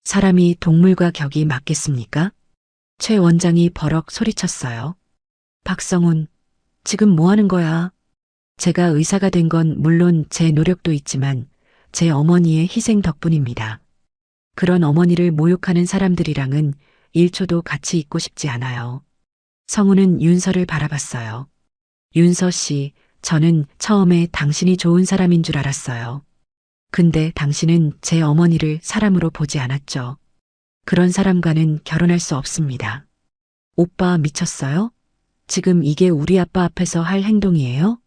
사람이 동물과 격이 맞겠습니까? 최 원장이 버럭 소리쳤어요. 박성훈, 지금 뭐 하는 거야? 제가 의사가 된 건 물론 제 노력도 있지만 제 어머니의 희생 덕분입니다. 그런 어머니를 모욕하는 사람들이랑은 1초도 같이 있고 싶지 않아요. 성우는 윤서를 바라봤어요. 윤서 씨, 저는 처음에 당신이 좋은 사람인 줄 알았어요. 근데 당신은 제 어머니를 사람으로 보지 않았죠. 그런 사람과는 결혼할 수 없습니다. 오빠 미쳤어요? 지금 이게 우리 아빠 앞에서 할 행동이에요?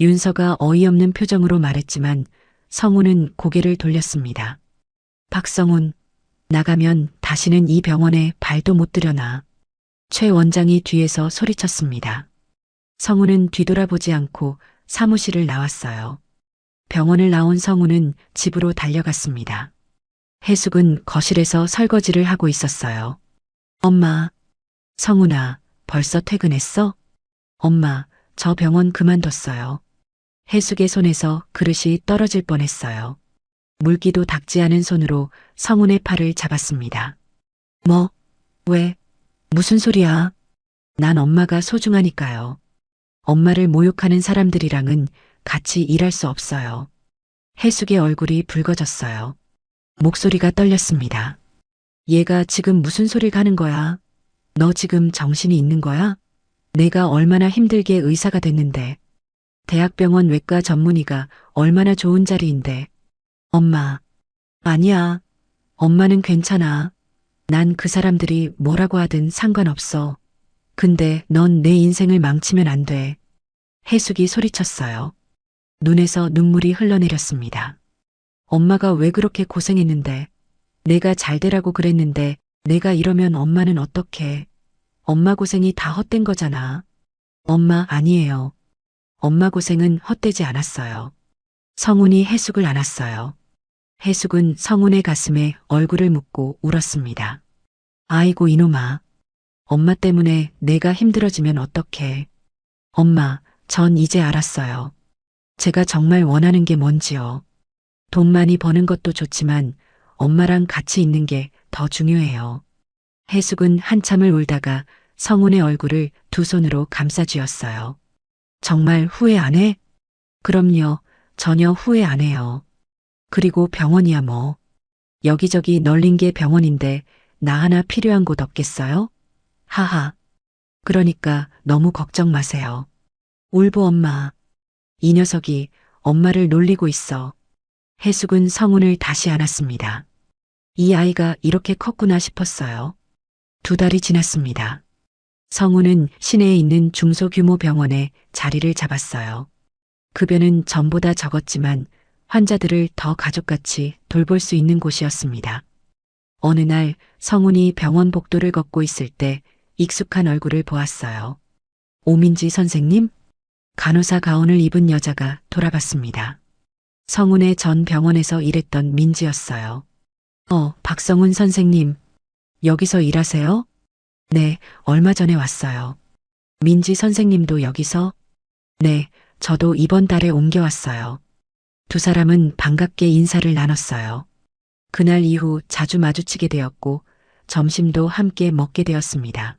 윤서가 어이없는 표정으로 말했지만 성우는 고개를 돌렸습니다. 박성훈, 나가면 다시는 이 병원에 발도 못 들여놔. 최 원장이 뒤에서 소리쳤습니다. 성우는 뒤돌아보지 않고 사무실을 나왔어요. 병원을 나온 성우는 집으로 달려갔습니다. 해숙은 거실에서 설거지를 하고 있었어요. 엄마, 성훈아, 벌써 퇴근했어? 엄마, 저 병원 그만뒀어요. 해숙의 손에서 그릇이 떨어질 뻔했어요. 물기도 닦지 않은 손으로 성훈의 팔을 잡았습니다. 뭐? 왜? 무슨 소리야? 난 엄마가 소중하니까요. 엄마를 모욕하는 사람들이랑은 같이 일할 수 없어요. 해숙의 얼굴이 붉어졌어요. 목소리가 떨렸습니다. 얘가 지금 무슨 소리를 하는 거야? 너 지금 정신이 있는 거야? 내가 얼마나 힘들게 의사가 됐는데. 대학병원 외과 전문의가 얼마나 좋은 자리인데. 엄마. 아니야. 엄마는 괜찮아. 난 그 사람들이 뭐라고 하든 상관없어. 근데 넌 내 인생을 망치면 안 돼. 해숙이 소리쳤어요. 눈에서 눈물이 흘러내렸습니다. 엄마가 왜 그렇게 고생했는데. 내가 잘 되라고 그랬는데 내가 이러면 엄마는 어떡해. 엄마 고생이 다 헛된 거잖아. 엄마 아니에요. 엄마 고생은 헛되지 않았어요. 성훈이 해숙을 안았어요. 해숙은 성훈의 가슴에 얼굴을 묻고 울었습니다. 아이고 이놈아. 엄마 때문에 내가 힘들어지면 어떡해. 엄마, 전 이제 알았어요. 제가 정말 원하는 게 뭔지요. 돈 많이 버는 것도 좋지만 엄마랑 같이 있는 게 더 중요해요. 해숙은 한참을 울다가 성훈의 얼굴을 두 손으로 감싸쥐었어요. 정말 후회 안 해? 그럼요. 전혀 후회 안 해요. 그리고 병원이야 뭐. 여기저기 널린 게 병원인데 나 하나 필요한 곳 없겠어요? 하하. 그러니까 너무 걱정 마세요. 울보 엄마. 이 녀석이 엄마를 놀리고 있어. 해숙은 성훈을 다시 안았습니다. 이 아이가 이렇게 컸구나 싶었어요. 2달이 지났습니다. 성훈은 시내에 있는 중소규모 병원에 자리를 잡았어요. 급여는 전보다 적었지만 환자들을 더 가족같이 돌볼 수 있는 곳이었습니다. 어느 날 성훈이 병원 복도를 걷고 있을 때 익숙한 얼굴을 보았어요. 오민지 선생님? 간호사 가운을 입은 여자가 돌아봤습니다. 성훈의 전 병원에서 일했던 민지였어요. 박성훈 선생님. 여기서 일하세요? 네, 얼마 전에 왔어요. 민지 선생님도 여기서? 네, 저도 이번 달에 옮겨왔어요. 두 사람은 반갑게 인사를 나눴어요. 그날 이후 자주 마주치게 되었고 점심도 함께 먹게 되었습니다.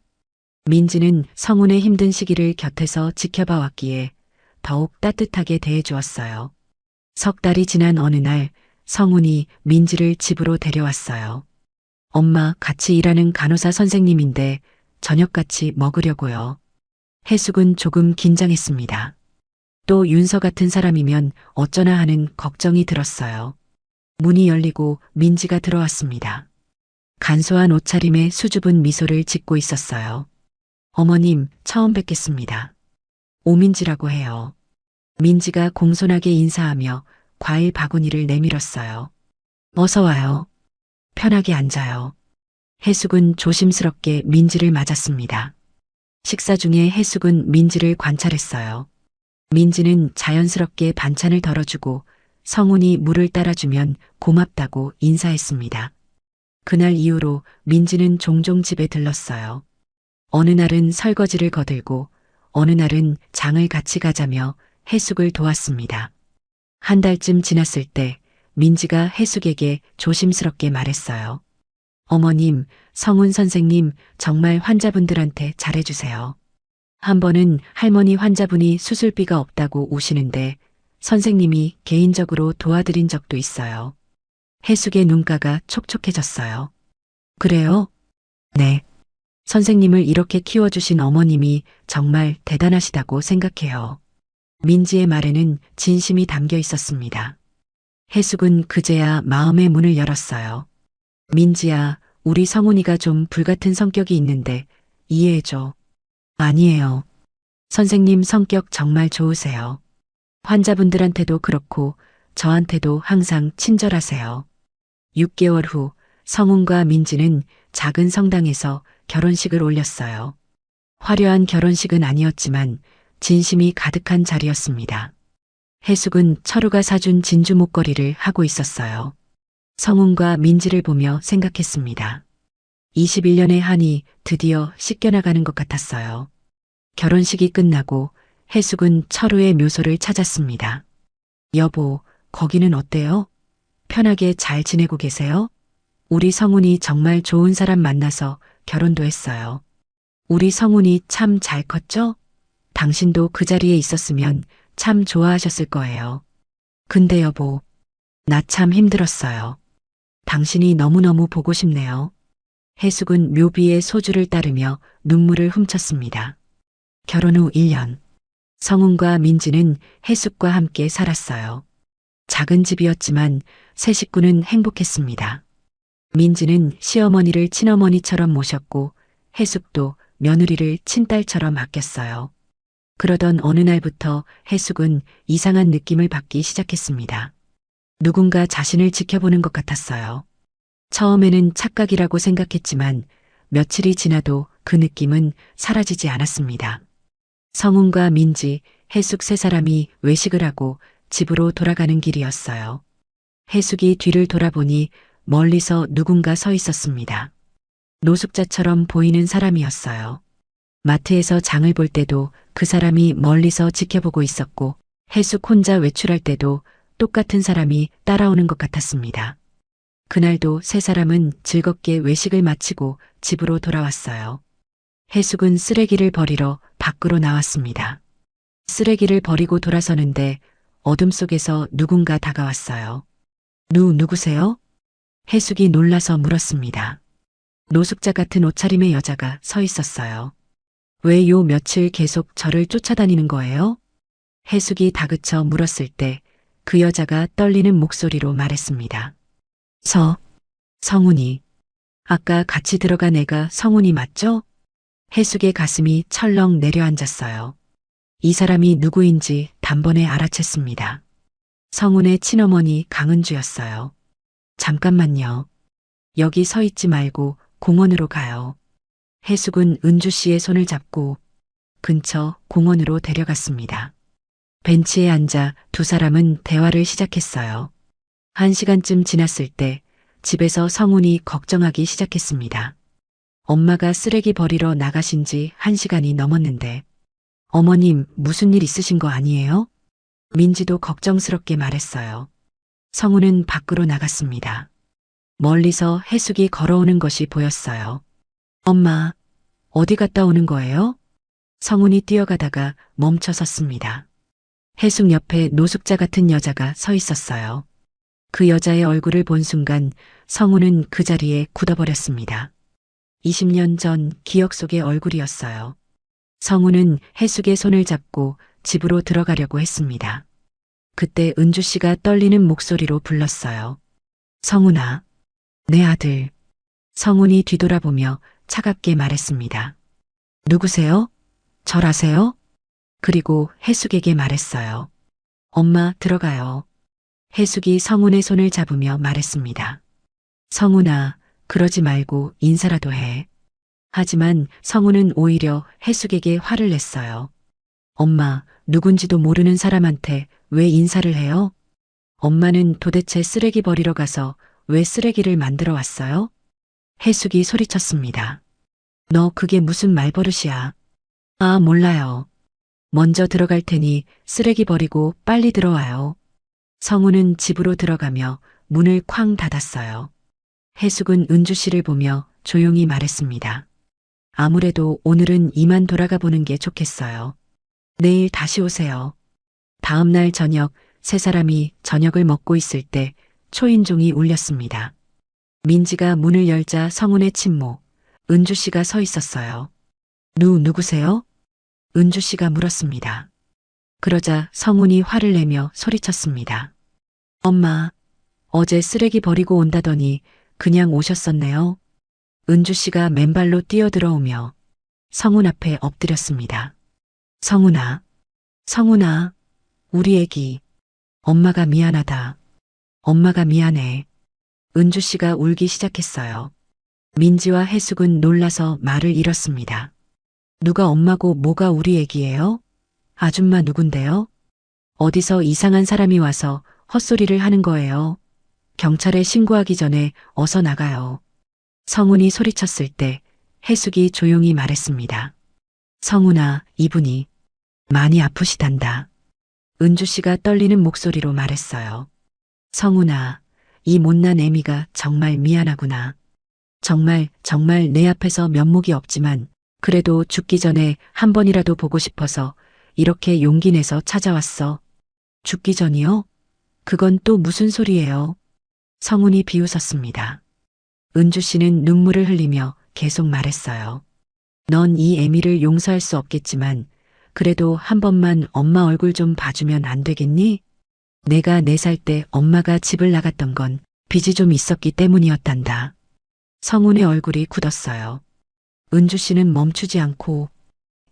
민지는 성훈의 힘든 시기를 곁에서 지켜봐 왔기에 더욱 따뜻하게 대해주었어요. 3달이 지난 어느 날 성훈이 민지를 집으로 데려왔어요. 엄마, 같이 일하는 간호사 선생님인데 저녁같이 먹으려고요. 해숙은 조금 긴장했습니다. 또 윤서 같은 사람이면 어쩌나 하는 걱정이 들었어요. 문이 열리고 민지가 들어왔습니다. 간소한 옷차림에 수줍은 미소를 짓고 있었어요. 어머님, 처음 뵙겠습니다. 오민지라고 해요. 민지가 공손하게 인사하며 과일 바구니를 내밀었어요. 어서 와요. 편하게 앉아요. 해숙은 조심스럽게 민지를 맞았습니다. 식사 중에 해숙은 민지를 관찰했어요. 민지는 자연스럽게 반찬을 덜어주고 성훈이 물을 따라주면 고맙다고 인사했습니다. 그날 이후로 민지는 종종 집에 들렀어요. 어느 날은 설거지를 거들고 어느 날은 장을 같이 가자며 해숙을 도왔습니다. 한 달쯤 지났을 때 민지가 해숙에게 조심스럽게 말했어요. 어머님, 성훈 선생님 정말 환자분들한테 잘해주세요. 한 번은 할머니 환자분이 수술비가 없다고 우시는데 선생님이 개인적으로 도와드린 적도 있어요. 해숙의 눈가가 촉촉해졌어요. 그래요? 네. 선생님을 이렇게 키워주신 어머님이 정말 대단하시다고 생각해요. 민지의 말에는 진심이 담겨 있었습니다. 해숙은 그제야 마음의 문을 열었어요. 민지야, 우리 성훈이가 좀 불같은 성격이 있는데 이해해줘. 아니에요. 선생님 성격 정말 좋으세요. 환자분들한테도 그렇고 저한테도 항상 친절하세요. 6개월 후 성훈과 민지는 작은 성당에서 결혼식을 올렸어요. 화려한 결혼식은 아니었지만 진심이 가득한 자리였습니다. 해숙은 철우가 사준 진주 목걸이를 하고 있었어요. 성훈과 민지를 보며 생각했습니다. 21년의 한이 드디어 씻겨나가는 것 같았어요. 결혼식이 끝나고 해숙은 철우의 묘소를 찾았습니다. 여보, 거기는 어때요? 편하게 잘 지내고 계세요? 우리 성훈이 정말 좋은 사람 만나서 결혼도 했어요. 우리 성훈이 참 잘 컸죠? 당신도 그 자리에 있었으면 참 좋아하셨을 거예요. 근데 여보, 나 참 힘들었어요. 당신이 너무너무 보고 싶네요. 해숙은 묘비의 소주를 따르며 눈물을 훔쳤습니다. 결혼 후 1년. 성훈과 민지는 해숙과 함께 살았어요. 작은 집이었지만 세 식구는 행복했습니다. 민지는 시어머니를 친어머니처럼 모셨고 해숙도 며느리를 친딸처럼 아꼈어요. 그러던 어느 날부터 해숙은 이상한 느낌을 받기 시작했습니다. 누군가 자신을 지켜보는 것 같았어요. 처음에는 착각이라고 생각했지만 며칠이 지나도 그 느낌은 사라지지 않았습니다. 성훈과 민지, 해숙 세 사람이 외식을 하고 집으로 돌아가는 길이었어요. 해숙이 뒤를 돌아보니 멀리서 누군가 서 있었습니다. 노숙자처럼 보이는 사람이었어요. 마트에서 장을 볼 때도 그 사람이 멀리서 지켜보고 있었고 해숙 혼자 외출할 때도 똑같은 사람이 따라오는 것 같았습니다. 그날도 세 사람은 즐겁게 외식을 마치고 집으로 돌아왔어요. 해숙은 쓰레기를 버리러 밖으로 나왔습니다. 쓰레기를 버리고 돌아서는데 어둠 속에서 누군가 다가왔어요. 누구세요? 해숙이 놀라서 물었습니다. 노숙자 같은 옷차림의 여자가 서 있었어요. 왜 요 며칠 계속 저를 쫓아다니는 거예요? 해숙이 다그쳐 물었을 때 그 여자가 떨리는 목소리로 말했습니다. 성훈이. 아까 같이 들어간 애가 성훈이 맞죠? 해숙의 가슴이 철렁 내려앉았어요. 이 사람이 누구인지 단번에 알아챘습니다. 성훈의 친어머니 강은주였어요. 잠깐만요. 여기 서 있지 말고 공원으로 가요. 해숙은 은주 씨의 손을 잡고 근처 공원으로 데려갔습니다. 벤치에 앉아 두 사람은 대화를 시작했어요. 1시간쯤 지났을 때 집에서 성훈이 걱정하기 시작했습니다. 엄마가 쓰레기 버리러 나가신 지 1시간이 넘었는데 어머님 무슨 일 있으신 거 아니에요? 민지도 걱정스럽게 말했어요. 성훈은 밖으로 나갔습니다. 멀리서 해숙이 걸어오는 것이 보였어요. 엄마, 어디 갔다 오는 거예요? 성훈이 뛰어가다가 멈춰 섰습니다. 해숙 옆에 노숙자 같은 여자가 서 있었어요. 그 여자의 얼굴을 본 순간 성훈은 그 자리에 굳어버렸습니다. 20년 전 기억 속의 얼굴이었어요. 성훈은 해숙의 손을 잡고 집으로 들어가려고 했습니다. 그때 은주 씨가 떨리는 목소리로 불렀어요. 성훈아, 내 아들. 성훈이 뒤돌아보며 차갑게 말했습니다. 누구세요? 절 아세요? 그리고 해숙에게 말했어요. 엄마, 들어가요. 해숙이 성훈의 손을 잡으며 말했습니다. 성훈아, 그러지 말고 인사라도 해. 하지만 성우는 오히려 해숙에게 화를 냈어요. 엄마, 누군지도 모르는 사람한테 왜 인사를 해요? 엄마는 도대체 쓰레기 버리러 가서 왜 쓰레기를 만들어 왔어요? 해숙이 소리쳤습니다. 너 그게 무슨 말버릇이야? 아, 몰라요. 먼저 들어갈 테니 쓰레기 버리고 빨리 들어와요. 성우는 집으로 들어가며 문을 쾅 닫았어요. 해숙은 은주 씨를 보며 조용히 말했습니다. 아무래도 오늘은 이만 돌아가 보는 게 좋겠어요. 내일 다시 오세요. 다음 날 저녁 세 사람이 저녁을 먹고 있을 때 초인종이 울렸습니다. 민지가 문을 열자 성운의 친모, 은주 씨가 서 있었어요. 누구세요? 은주 씨가 물었습니다. 그러자 성운이 화를 내며 소리쳤습니다. 엄마, 어제 쓰레기 버리고 온다더니 그냥 오셨었네요. 은주 씨가 맨발로 뛰어들어오며 성운 앞에 엎드렸습니다. 성운아, 성운아, 우리 애기. 엄마가 미안하다. 엄마가 미안해. 은주 씨가 울기 시작했어요. 민지와 해숙은 놀라서 말을 잃었습니다. 누가 엄마고 뭐가 우리 애기예요? 아줌마 누군데요? 어디서 이상한 사람이 와서 헛소리를 하는 거예요. 경찰에 신고하기 전에 어서 나가요. 성운이 소리쳤을 때 해숙이 조용히 말했습니다. 성운아, 이분이 많이 아프시단다. 은주 씨가 떨리는 목소리로 말했어요. 성운아, 이 못난 애미가 정말 미안하구나. 정말 내 앞에서 면목이 없지만 그래도 죽기 전에 한 번이라도 보고 싶어서 이렇게 용기 내서 찾아왔어. 죽기 전이요? 그건 또 무슨 소리예요? 성운이 비웃었습니다. 은주 씨는 눈물을 흘리며 계속 말했어요. 넌 이 애미를 용서할 수 없겠지만 그래도 한 번만 엄마 얼굴 좀 봐주면 안 되겠니? 내가 4살 때 엄마가 집을 나갔던 건 빚이 좀 있었기 때문이었단다. 성운의 얼굴이 굳었어요. 은주 씨는 멈추지 않고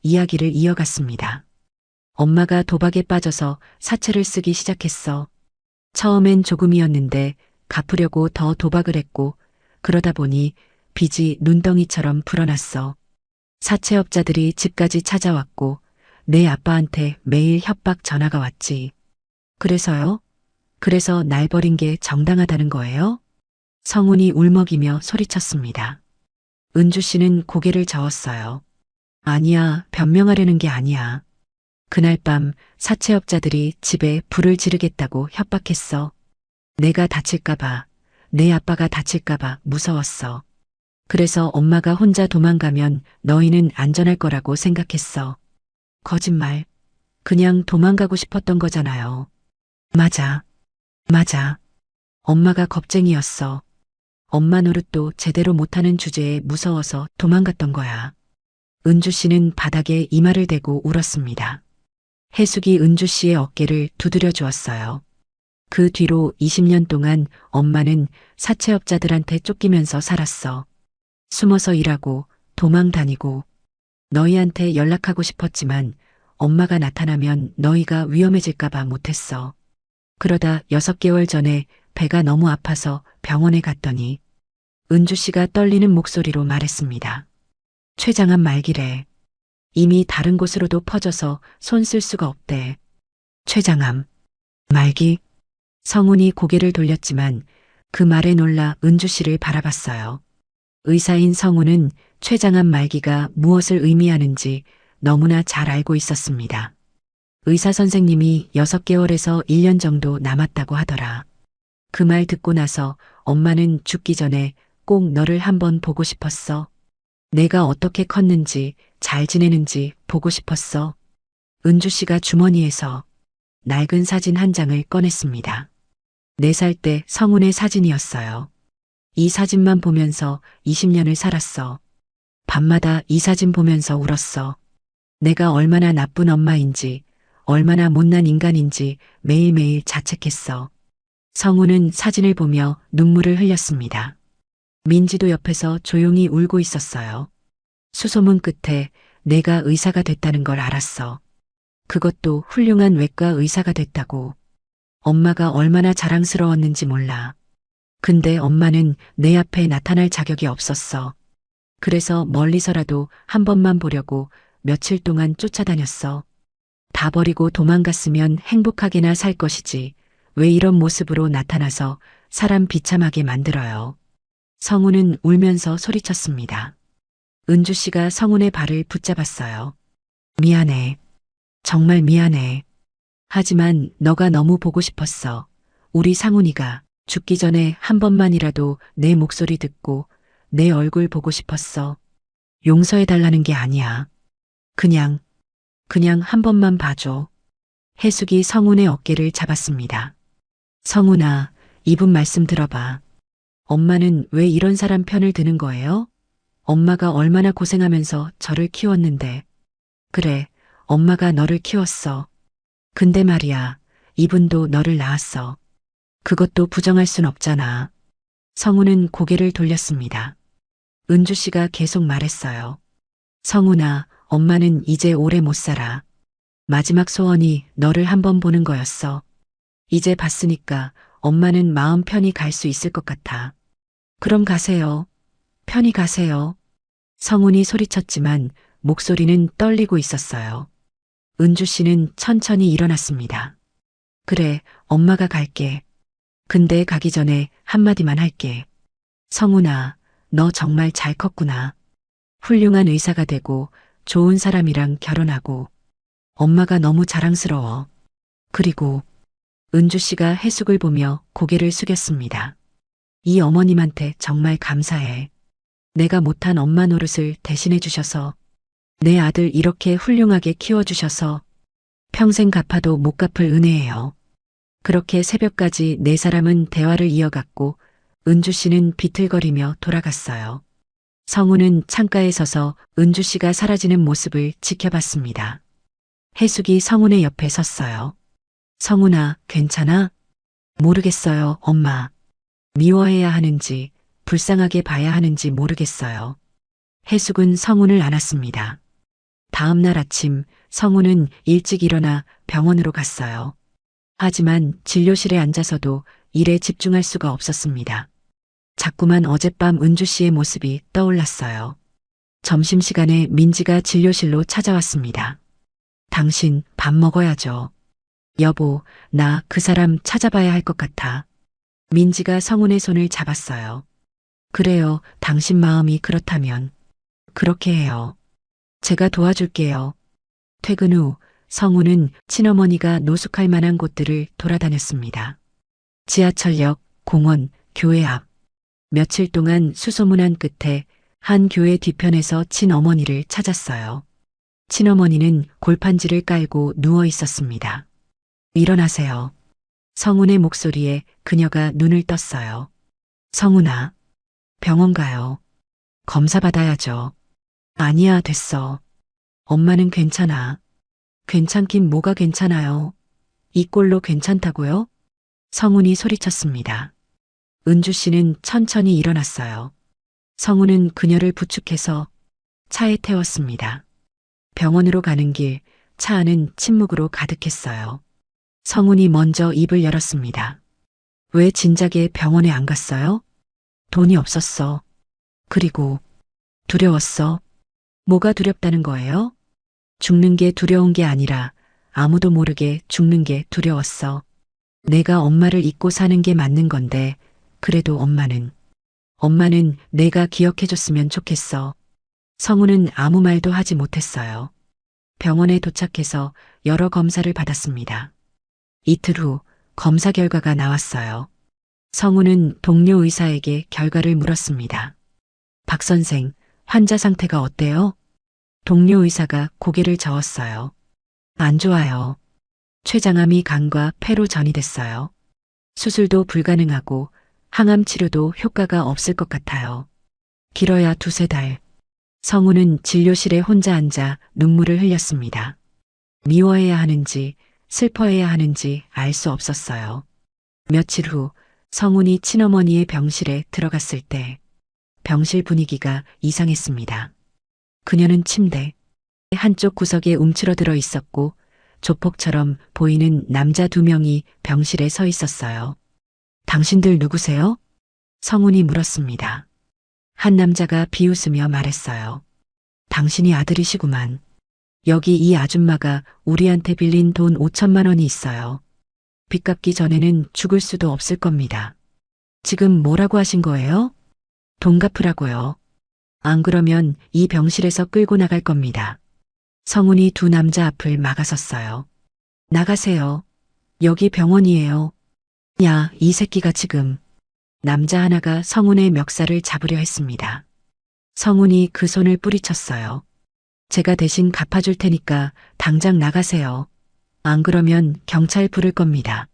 이야기를 이어갔습니다. 엄마가 도박에 빠져서 사채를 쓰기 시작했어. 처음엔 조금이었는데 갚으려고 더 도박을 했고 그러다 보니 빚이 눈덩이처럼 불어났어. 사채업자들이 집까지 찾아왔고 내 아빠한테 매일 협박 전화가 왔지. 그래서요? 그래서 날 버린 게 정당하다는 거예요? 성운이 울먹이며 소리쳤습니다. 은주 씨는 고개를 저었어요. 아니야, 변명하려는 게 아니야. 그날 밤 사채업자들이 집에 불을 지르겠다고 협박했어. 내가 다칠까봐, 내 아빠가 다칠까봐 무서웠어. 그래서 엄마가 혼자 도망가면 너희는 안전할 거라고 생각했어. 거짓말. 그냥 도망가고 싶었던 거잖아요. 맞아. 엄마가 겁쟁이였어. 엄마 노릇도 제대로 못하는 주제에 무서워서 도망갔던 거야. 은주 씨는 바닥에 이마를 대고 울었습니다. 해숙이 은주 씨의 어깨를 두드려 주었어요. 그 뒤로 20년 동안 엄마는 사채업자들한테 쫓기면서 살았어. 숨어서 일하고 도망 다니고 너희한테 연락하고 싶었지만 엄마가 나타나면 너희가 위험해질까봐 못했어. 그러다 6개월 전에 배가 너무 아파서 병원에 갔더니 은주 씨가 떨리는 목소리로 말했습니다. 췌장암 말기래. 이미 다른 곳으로도 퍼져서 손 쓸 수가 없대. 췌장암 말기? 성운이 고개를 돌렸지만 그 말에 놀라 은주 씨를 바라봤어요. 의사인 성운은 췌장암 말기가 무엇을 의미하는지 너무나 잘 알고 있었습니다. 의사 선생님이 6개월에서 1년 정도 남았다고 하더라. 그 말 듣고 나서 엄마는 죽기 전에 꼭 너를 한번 보고 싶었어. 내가 어떻게 컸는지 잘 지내는지 보고 싶었어. 은주 씨가 주머니에서 낡은 사진 한 장을 꺼냈습니다. 4살 때 성운의 사진이었어요. 이 사진만 보면서 20년을 살았어. 밤마다 이 사진 보면서 울었어. 내가 얼마나 나쁜 엄마인지, 얼마나 못난 인간인지 매일매일 자책했어. 성운은 사진을 보며 눈물을 흘렸습니다. 민지도 옆에서 조용히 울고 있었어요. 수소문 끝에 내가 의사가 됐다는 걸 알았어. 그것도 훌륭한 외과 의사가 됐다고. 엄마가 얼마나 자랑스러웠는지 몰라. 근데 엄마는 내 앞에 나타날 자격이 없었어. 그래서 멀리서라도 한 번만 보려고 며칠 동안 쫓아다녔어. 다 버리고 도망갔으면 행복하게나 살 것이지. 왜 이런 모습으로 나타나서 사람 비참하게 만들어요. 성우는 울면서 소리쳤습니다. 은주 씨가 성훈의 발을 붙잡았어요. 미안해. 정말 미안해. 하지만 너가 너무 보고 싶었어. 우리 상훈이가 죽기 전에 한 번만이라도 내 목소리 듣고 내 얼굴 보고 싶었어. 용서해달라는 게 아니야. 그냥 한 번만 봐줘. 해숙이 성훈의 어깨를 잡았습니다. 성훈아, 이분 말씀 들어봐. 엄마는 왜 이런 사람 편을 드는 거예요? 엄마가 얼마나 고생하면서 저를 키웠는데. 그래, 엄마가 너를 키웠어. 근데 말이야, 이분도 너를 낳았어. 그것도 부정할 순 없잖아. 성훈은 고개를 돌렸습니다. 은주 씨가 계속 말했어요. 성훈아, 엄마는 이제 오래 못 살아. 마지막 소원이 너를 한번 보는 거였어. 이제 봤으니까 엄마는 마음 편히 갈 수 있을 것 같아. 그럼 가세요. 편히 가세요. 성훈이 소리쳤지만 목소리는 떨리고 있었어요. 은주 씨는 천천히 일어났습니다. 그래, 엄마가 갈게. 근데 가기 전에 한마디만 할게. 성훈아, 너 정말 잘 컸구나. 훌륭한 의사가 되고 좋은 사람이랑 결혼하고. 엄마가 너무 자랑스러워. 그리고 은주 씨가 해숙을 보며 고개를 숙였습니다. 이 어머님한테 정말 감사해. 내가 못한 엄마 노릇을 대신해 주셔서, 내 아들 이렇게 훌륭하게 키워주셔서 평생 갚아도 못 갚을 은혜예요. 그렇게 새벽까지 네 사람은 대화를 이어갔고 은주 씨는 비틀거리며 돌아갔어요. 성우는 창가에 서서 은주 씨가 사라지는 모습을 지켜봤습니다. 해숙이 성훈의 옆에 섰어요. 성훈아, 괜찮아? 모르겠어요, 엄마. 미워해야 하는지 불쌍하게 봐야 하는지 모르겠어요. 해숙은 성훈을 안았습니다. 다음 날 아침 성훈은 일찍 일어나 병원으로 갔어요. 하지만 진료실에 앉아서도 일에 집중할 수가 없었습니다. 자꾸만 어젯밤 은주 씨의 모습이 떠올랐어요. 점심시간에 민지가 진료실로 찾아왔습니다. 당신 밥 먹어야죠. 여보, 나 그 사람 찾아봐야 할 것 같아. 민지가 성훈의 손을 잡았어요. 그래요, 당신 마음이 그렇다면. 그렇게 해요. 제가 도와줄게요. 퇴근 후 성훈은 친어머니가 노숙할 만한 곳들을 돌아다녔습니다. 지하철역, 공원, 교회 앞. 며칠 동안 수소문한 끝에 한 교회 뒤편에서 친어머니를 찾았어요. 친어머니는 골판지를 깔고 누워 있었습니다. 일어나세요. 성훈의 목소리에 그녀가 눈을 떴어요. 성훈아, 병원 가요. 검사 받아야죠. 아니야, 됐어. 엄마는 괜찮아. 괜찮긴 뭐가 괜찮아요. 이 꼴로 괜찮다고요? 성훈이 소리쳤습니다. 은주 씨는 천천히 일어났어요. 성훈은 그녀를 부축해서 차에 태웠습니다. 병원으로 가는 길, 차 안은 침묵으로 가득했어요. 성훈이 먼저 입을 열었습니다. 왜 진작에 병원에 안 갔어요? 돈이 없었어. 그리고 두려웠어. 뭐가 두렵다는 거예요? 죽는 게 두려운 게 아니라 아무도 모르게 죽는 게 두려웠어. 내가 엄마를 잊고 사는 게 맞는 건데 그래도 엄마는 내가 기억해줬으면 좋겠어. 성우는 아무 말도 하지 못했어요. 병원에 도착해서 여러 검사를 받았습니다. 이틀 후 검사 결과가 나왔어요. 성우는 동료 의사에게 결과를 물었습니다. 박 선생, 환자 상태가 어때요? 동료 의사가 고개를 저었어요. 안 좋아요. 췌장암이 간과 폐로 전이됐어요. 수술도 불가능하고 항암 치료도 효과가 없을 것 같아요. 길어야 2~3달. 성우는 진료실에 혼자 앉아 눈물을 흘렸습니다. 미워해야 하는지 슬퍼해야 하는지 알 수 없었어요. 며칠 후 성훈이 친어머니의 병실에 들어갔을 때 병실 분위기가 이상했습니다. 그녀는 침대 한쪽 구석에 움츠러들어 있었고 조폭처럼 보이는 남자 2명이 병실에 서 있었어요. 당신들 누구세요? 성훈이 물었습니다. 한 남자가 비웃으며 말했어요. 당신이 아들이시구만. 여기 이 아줌마가 우리한테 빌린 돈 5천만 원이 있어요. 빚 갚기 전에는 죽을 수도 없을 겁니다. 지금 뭐라고 하신 거예요? 돈 갚으라고요. 안 그러면 이 병실에서 끌고 나갈 겁니다. 성훈이 두 남자 앞을 막아섰어요. 나가세요. 여기 병원이에요. 야, 이 새끼가 지금. 남자 하나가 성훈의 멱살을 잡으려 했습니다. 성훈이 그 손을 뿌리쳤어요. 제가 대신 갚아줄 테니까 당장 나가세요. 안 그러면 경찰 부를 겁니다.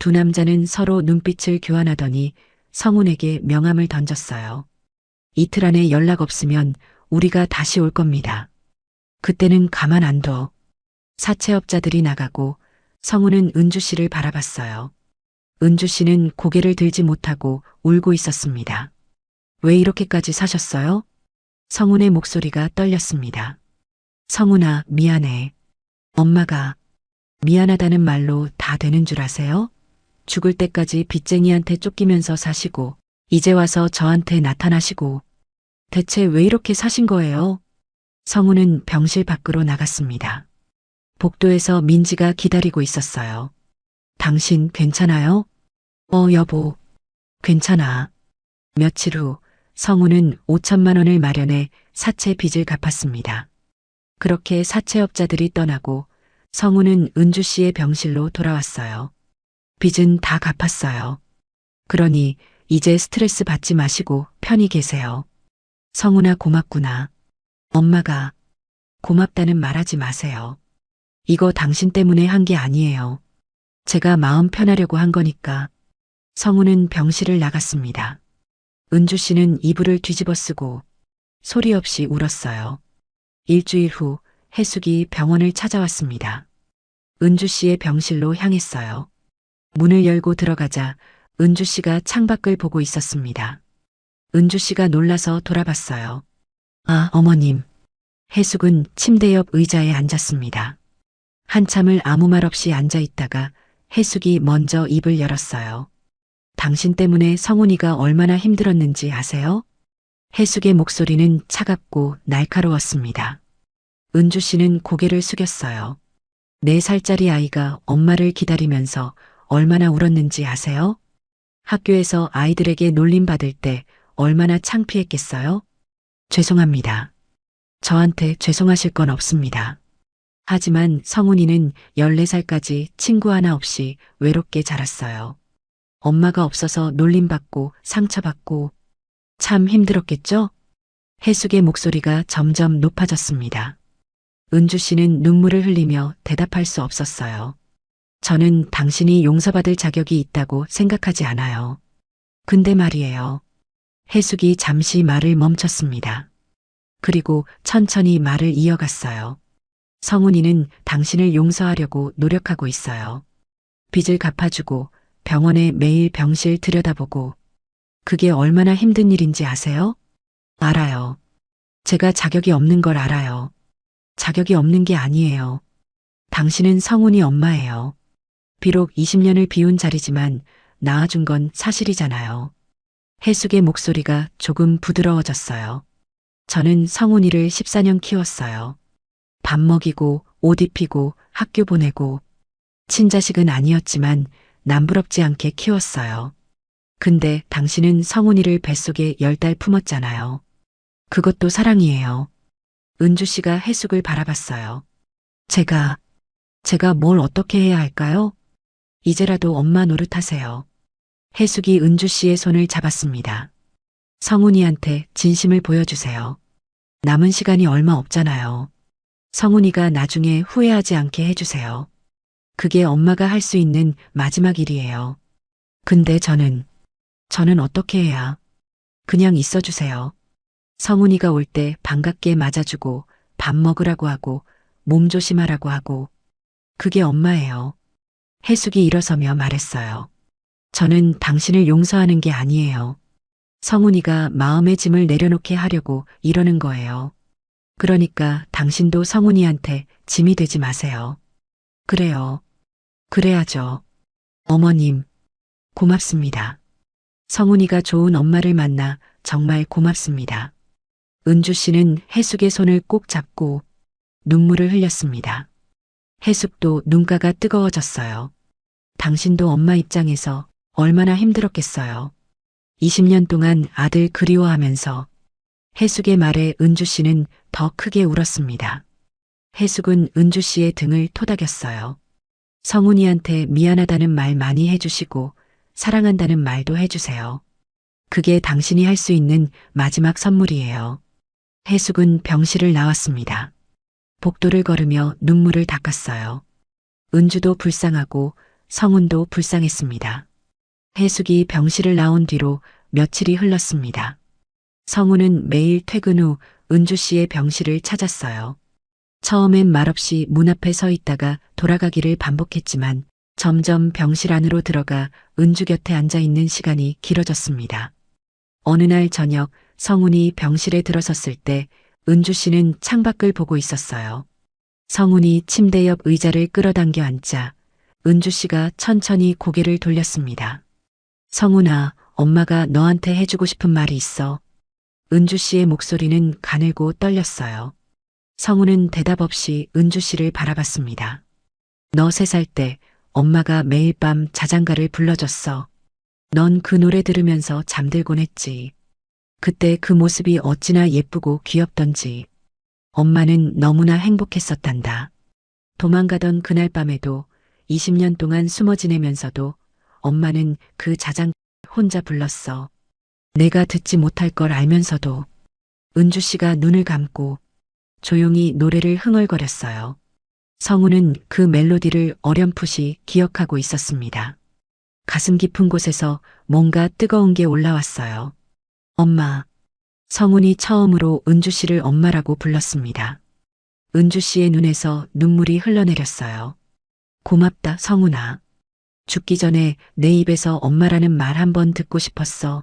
두 남자는 서로 눈빛을 교환하더니 성훈에게 명함을 던졌어요. 이틀 안에 연락 없으면 우리가 다시 올 겁니다. 그때는 가만 안 둬. 사채업자들이 나가고 성훈은 은주 씨를 바라봤어요. 은주 씨는 고개를 들지 못하고 울고 있었습니다. 왜 이렇게까지 사셨어요? 성훈의 목소리가 떨렸습니다. 성훈아, 미안해. 엄마가 미안하다는 말로 다 되는 줄 아세요? 죽을 때까지 빚쟁이한테 쫓기면서 사시고 이제 와서 저한테 나타나시고 대체 왜 이렇게 사신 거예요? 성훈은 병실 밖으로 나갔습니다. 복도에서 민지가 기다리고 있었어요. 당신 괜찮아요? 여보. 괜찮아. 며칠 후 성훈은 5천만 원을 마련해 사채 빚을 갚았습니다. 그렇게 사채업자들이 떠나고 성훈은 은주 씨의 병실로 돌아왔어요. 빚은 다 갚았어요. 그러니 이제 스트레스 받지 마시고 편히 계세요. 성훈아, 고맙구나. 엄마가 고맙다는 말하지 마세요. 이거 당신 때문에 한 게 아니에요. 제가 마음 편하려고 한 거니까. 성훈은 병실을 나갔습니다. 은주 씨는 이불을 뒤집어 쓰고 소리 없이 울었어요. 일주일 후 해숙이 병원을 찾아왔습니다. 은주 씨의 병실로 향했어요. 문을 열고 들어가자 은주 씨가 창밖을 보고 있었습니다. 은주 씨가 놀라서 돌아봤어요. 아, 어머님. 해숙은 침대 옆 의자에 앉았습니다. 한참을 아무 말 없이 앉아 있다가 해숙이 먼저 입을 열었어요. 당신 때문에 성훈이가 얼마나 힘들었는지 아세요? 해숙의 목소리는 차갑고 날카로웠습니다. 은주 씨는 고개를 숙였어요. 4살짜리 아이가 엄마를 기다리면서 얼마나 울었는지 아세요? 학교에서 아이들에게 놀림받을 때 얼마나 창피했겠어요? 죄송합니다. 저한테 죄송하실 건 없습니다. 하지만 성훈이는 14살까지 친구 하나 없이 외롭게 자랐어요. 엄마가 없어서 놀림받고 상처받고 참 힘들었겠죠? 해숙의 목소리가 점점 높아졌습니다. 은주 씨는 눈물을 흘리며 대답할 수 없었어요. 저는 당신이 용서받을 자격이 있다고 생각하지 않아요. 근데 말이에요. 해숙이 잠시 말을 멈췄습니다. 그리고 천천히 말을 이어갔어요. 성훈이는 당신을 용서하려고 노력하고 있어요. 빚을 갚아주고 병원에 매일 병실 들여다보고 그게 얼마나 힘든 일인지 아세요? 알아요. 제가 자격이 없는 걸 알아요. 자격이 없는 게 아니에요. 당신은 성훈이 엄마예요. 비록 20년을 비운 자리지만 낳아준 건 사실이잖아요. 해숙의 목소리가 조금 부드러워졌어요. 저는 성훈이를 14년 키웠어요. 밥 먹이고 옷 입히고 학교 보내고 친자식은 아니었지만 남부럽지 않게 키웠어요. 근데 당신은 성훈이를 뱃속에 10달 품었잖아요. 그것도 사랑이에요. 은주 씨가 해숙을 바라봤어요. 제가 뭘 어떻게 해야 할까요? 이제라도 엄마 노릇하세요. 해숙이 은주 씨의 손을 잡았습니다. 성훈이한테 진심을 보여주세요. 남은 시간이 얼마 없잖아요. 성훈이가 나중에 후회하지 않게 해주세요. 그게 엄마가 할 수 있는 마지막 일이에요. 근데 저는 어떻게 해야? 그냥 있어주세요. 성훈이가 올 때 반갑게 맞아주고 밥 먹으라고 하고 몸 조심하라고 하고 그게 엄마예요. 해숙이 일어서며 말했어요. 저는 당신을 용서하는 게 아니에요. 성훈이가 마음의 짐을 내려놓게 하려고 이러는 거예요. 그러니까 당신도 성훈이한테 짐이 되지 마세요. 그래요. 그래야죠. 어머님, 고맙습니다. 성훈이가 좋은 엄마를 만나 정말 고맙습니다. 은주 씨는 해숙의 손을 꼭 잡고 눈물을 흘렸습니다. 해숙도 눈가가 뜨거워졌어요. 당신도 엄마 입장에서 얼마나 힘들었겠어요. 20년 동안 아들 그리워하면서 해숙의 말에 은주 씨는 더 크게 울었습니다. 해숙은 은주 씨의 등을 토닥였어요. 성훈이한테 미안하다는 말 많이 해주시고 사랑한다는 말도 해주세요. 그게 당신이 할 수 있는 마지막 선물이에요. 해숙은 병실을 나왔습니다. 복도를 걸으며 눈물을 닦았어요. 은주도 불쌍하고 성훈도 불쌍했습니다. 해숙이 병실을 나온 뒤로 며칠이 흘렀습니다. 성훈은 매일 퇴근 후 은주 씨의 병실을 찾았어요. 처음엔 말없이 문 앞에 서 있다가 돌아가기를 반복했지만 점점 병실 안으로 들어가 은주 곁에 앉아 있는 시간이 길어졌습니다. 어느 날 저녁 성훈이 병실에 들어섰을 때 은주 씨는 창밖을 보고 있었어요. 성훈이 침대 옆 의자를 끌어당겨 앉자 은주 씨가 천천히 고개를 돌렸습니다. 성훈아, 엄마가 너한테 해주고 싶은 말이 있어. 은주 씨의 목소리는 가늘고 떨렸어요. 성훈은 대답 없이 은주 씨를 바라봤습니다. 너 3살 때 엄마가 매일 밤 자장가를 불러줬어. 넌 그 노래 들으면서 잠들곤 했지. 그때 그 모습이 어찌나 예쁘고 귀엽던지. 엄마는 너무나 행복했었단다. 도망가던 그날 밤에도 20년 동안 숨어 지내면서도 엄마는 그 자장가를 혼자 불렀어. 내가 듣지 못할 걸 알면서도. 은주 씨가 눈을 감고 조용히 노래를 흥얼거렸어요. 성훈은 그 멜로디를 어렴풋이 기억하고 있었습니다. 가슴 깊은 곳에서 뭔가 뜨거운 게 올라왔어요. 엄마. 성훈이 처음으로 은주 씨를 엄마라고 불렀습니다. 은주 씨의 눈에서 눈물이 흘러내렸어요. 고맙다, 성훈아. 죽기 전에 내 입에서 엄마라는 말 한 번 듣고 싶었어.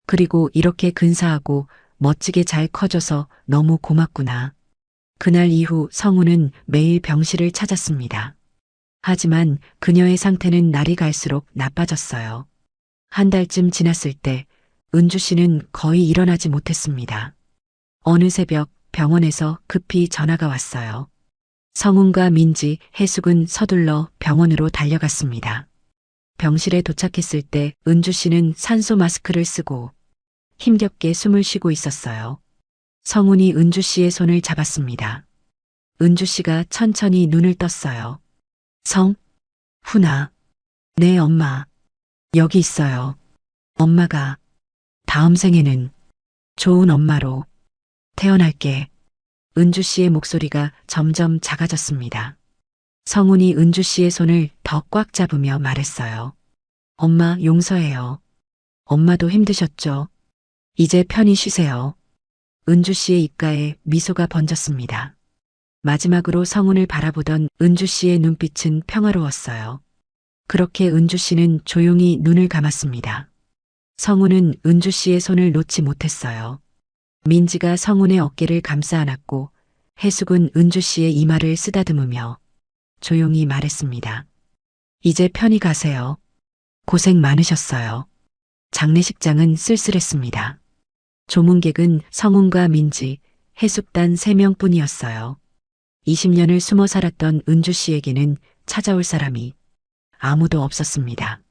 그리고 이렇게 근사하고 멋지게 잘 커져서 너무 고맙구나. 그날 이후 성훈은 매일 병실을 찾았습니다. 하지만 그녀의 상태는 날이 갈수록 나빠졌어요. 한 달쯤 지났을 때 은주 씨는 거의 일어나지 못했습니다. 어느 새벽 병원에서 급히 전화가 왔어요. 성훈과 민지, 해숙은 서둘러 병원으로 달려갔습니다. 병실에 도착했을 때 은주 씨는 산소 마스크를 쓰고 힘겹게 숨을 쉬고 있었어요. 성훈이 은주 씨의 손을 잡았습니다. 은주 씨가 천천히 눈을 떴어요. 훈아. 네, 엄마. 여기 있어요. 엄마가 다음 생에는 좋은 엄마로 태어날게. 은주 씨의 목소리가 점점 작아졌습니다. 성훈이 은주 씨의 손을 더 꽉 잡으며 말했어요. 엄마 용서해요. 엄마도 힘드셨죠? 이제 편히 쉬세요. 은주 씨의 입가에 미소가 번졌습니다. 마지막으로 성훈을 바라보던 은주 씨의 눈빛은 평화로웠어요. 그렇게 은주 씨는 조용히 눈을 감았습니다. 성훈은 은주 씨의 손을 놓지 못했어요. 민지가 성훈의 어깨를 감싸 안았고 해숙은 은주 씨의 이마를 쓰다듬으며 조용히 말했습니다. 이제 편히 가세요. 고생 많으셨어요. 장례식장은 쓸쓸했습니다. 조문객은 성훈과 민지, 해숙단 3명뿐이었어요. 20년을 숨어 살았던 은주 씨에게는 찾아올 사람이 아무도 없었습니다.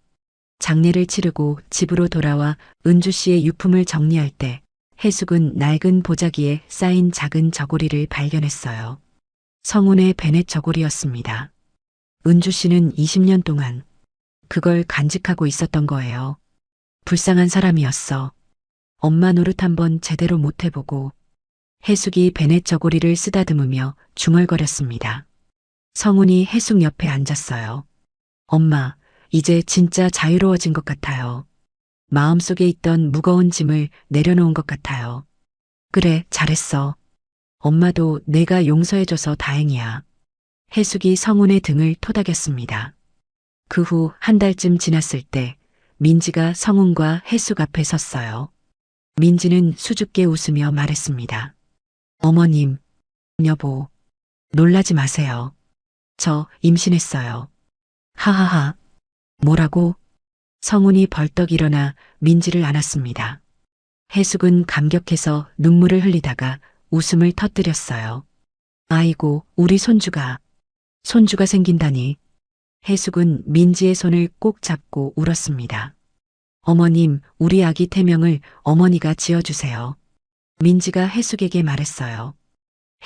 장례를 치르고 집으로 돌아와 은주 씨의 유품을 정리할 때 해숙은 낡은 보자기에 쌓인 작은 저고리를 발견했어요. 성훈의 베넷 저고리였습니다. 은주 씨는 20년 동안 그걸 간직하고 있었던 거예요. 불쌍한 사람이었어. 엄마 노릇 한번 제대로 못 해보고. 해숙이 베넷 저고리를 쓰다듬으며 중얼거렸습니다. 성훈이 해숙 옆에 앉았어요. 엄마, 이제 진짜 자유로워진 것 같아요. 마음속에 있던 무거운 짐을 내려놓은 것 같아요. 그래, 잘했어. 엄마도 내가 용서해줘서 다행이야. 해숙이 성훈의 등을 토닥였습니다. 그 후 한 달쯤 지났을 때 민지가 성훈과 해숙 앞에 섰어요. 민지는 수줍게 웃으며 말했습니다. 어머님, 여보, 놀라지 마세요. 저 임신했어요. 하하하. 뭐라고? 성훈이 벌떡 일어나 민지를 안았습니다. 해숙은 감격해서 눈물을 흘리다가 웃음을 터뜨렸어요. 아이고, 우리 손주가 생긴다니. 해숙은 민지의 손을 꼭 잡고 울었습니다. 어머님, 우리 아기 태명을 어머니가 지어주세요. 민지가 해숙에게 말했어요.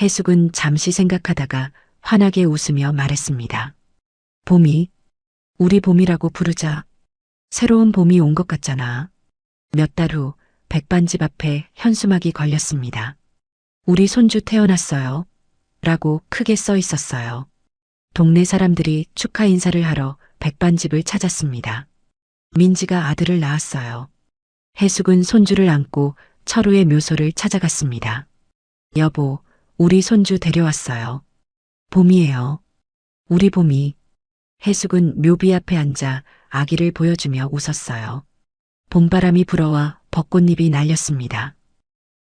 해숙은 잠시 생각하다가 환하게 웃으며 말했습니다. 봄이, 우리 봄이라고 부르자. 새로운 봄이 온 것 같잖아. 몇 달 후 백반집 앞에 현수막이 걸렸습니다. 우리 손주 태어났어요. 라고 크게 써 있었어요. 동네 사람들이 축하 인사를 하러 백반집을 찾았습니다. 민지가 아들을 낳았어요. 해숙은 손주를 안고 철우의 묘소를 찾아갔습니다. 여보, 우리 손주 데려왔어요. 봄이에요. 우리 봄이. 해숙은 묘비 앞에 앉아 아기를 보여주며 웃었어요. 봄바람이 불어와 벚꽃잎이 날렸습니다.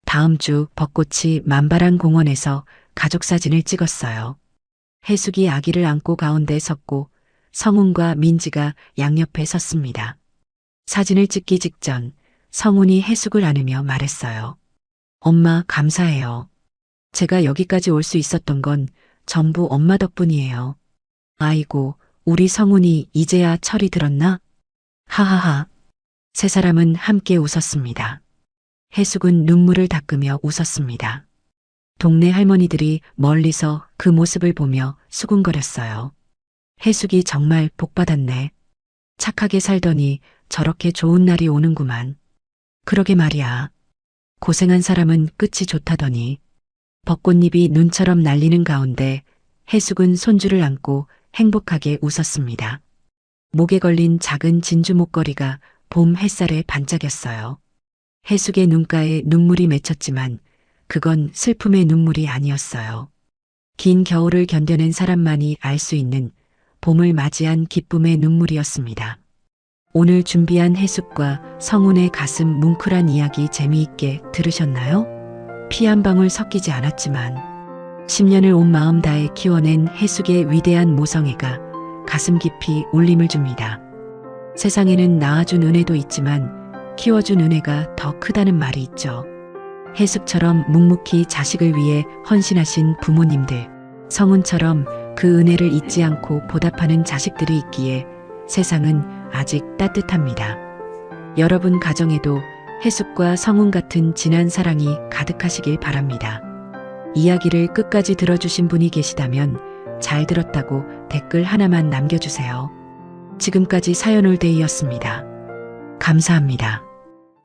다음 주 벚꽃이 만발한 공원에서 가족 사진을 찍었어요. 해숙이 아기를 안고 가운데 섰고 성훈과 민지가 양옆에 섰습니다. 사진을 찍기 직전 성훈이 해숙을 안으며 말했어요. 엄마, 감사해요. 제가 여기까지 올 수 있었던 건 전부 엄마 덕분이에요. 아이고, 우리 성훈이 이제야 철이 들었나? 하하하. 세 사람은 함께 웃었습니다. 해숙은 눈물을 닦으며 웃었습니다. 동네 할머니들이 멀리서 그 모습을 보며 수군거렸어요. 해숙이 정말 복받았네. 착하게 살더니 저렇게 좋은 날이 오는구만. 그러게 말이야. 고생한 사람은 끝이 좋다더니. 벚꽃잎이 눈처럼 날리는 가운데 해숙은 손주를 안고 행복하게 웃었습니다. 목에 걸린 작은 진주 목걸이가 봄 햇살에 반짝였어요. 해숙의 눈가에 눈물이 맺혔지만 그건 슬픔의 눈물이 아니었어요. 긴 겨울을 견뎌낸 사람만이 알 수 있는 봄을 맞이한 기쁨의 눈물이었습니다. 오늘 준비한 해숙과 성훈의 가슴 뭉클한 이야기 재미있게 들으셨나요? 피 한 방울 섞이지 않았지만 10년을 온 마음 다해 키워낸 해숙의 위대한 모성애가 가슴 깊이 울림을 줍니다. 세상에는 낳아준 은혜도 있지만 키워준 은혜가 더 크다는 말이 있죠. 해숙처럼 묵묵히 자식을 위해 헌신하신 부모님들, 성훈처럼 그 은혜를 잊지 않고 보답하는 자식들이 있기에 세상은 아직 따뜻합니다. 여러분 가정에도 해숙과 성훈 같은 진한 사랑이 가득하시길 바랍니다. 이야기를 끝까지 들어주신 분이 계시다면 잘 들었다고 댓글 하나만 남겨주세요. 지금까지 사연올데이였습니다. 감사합니다.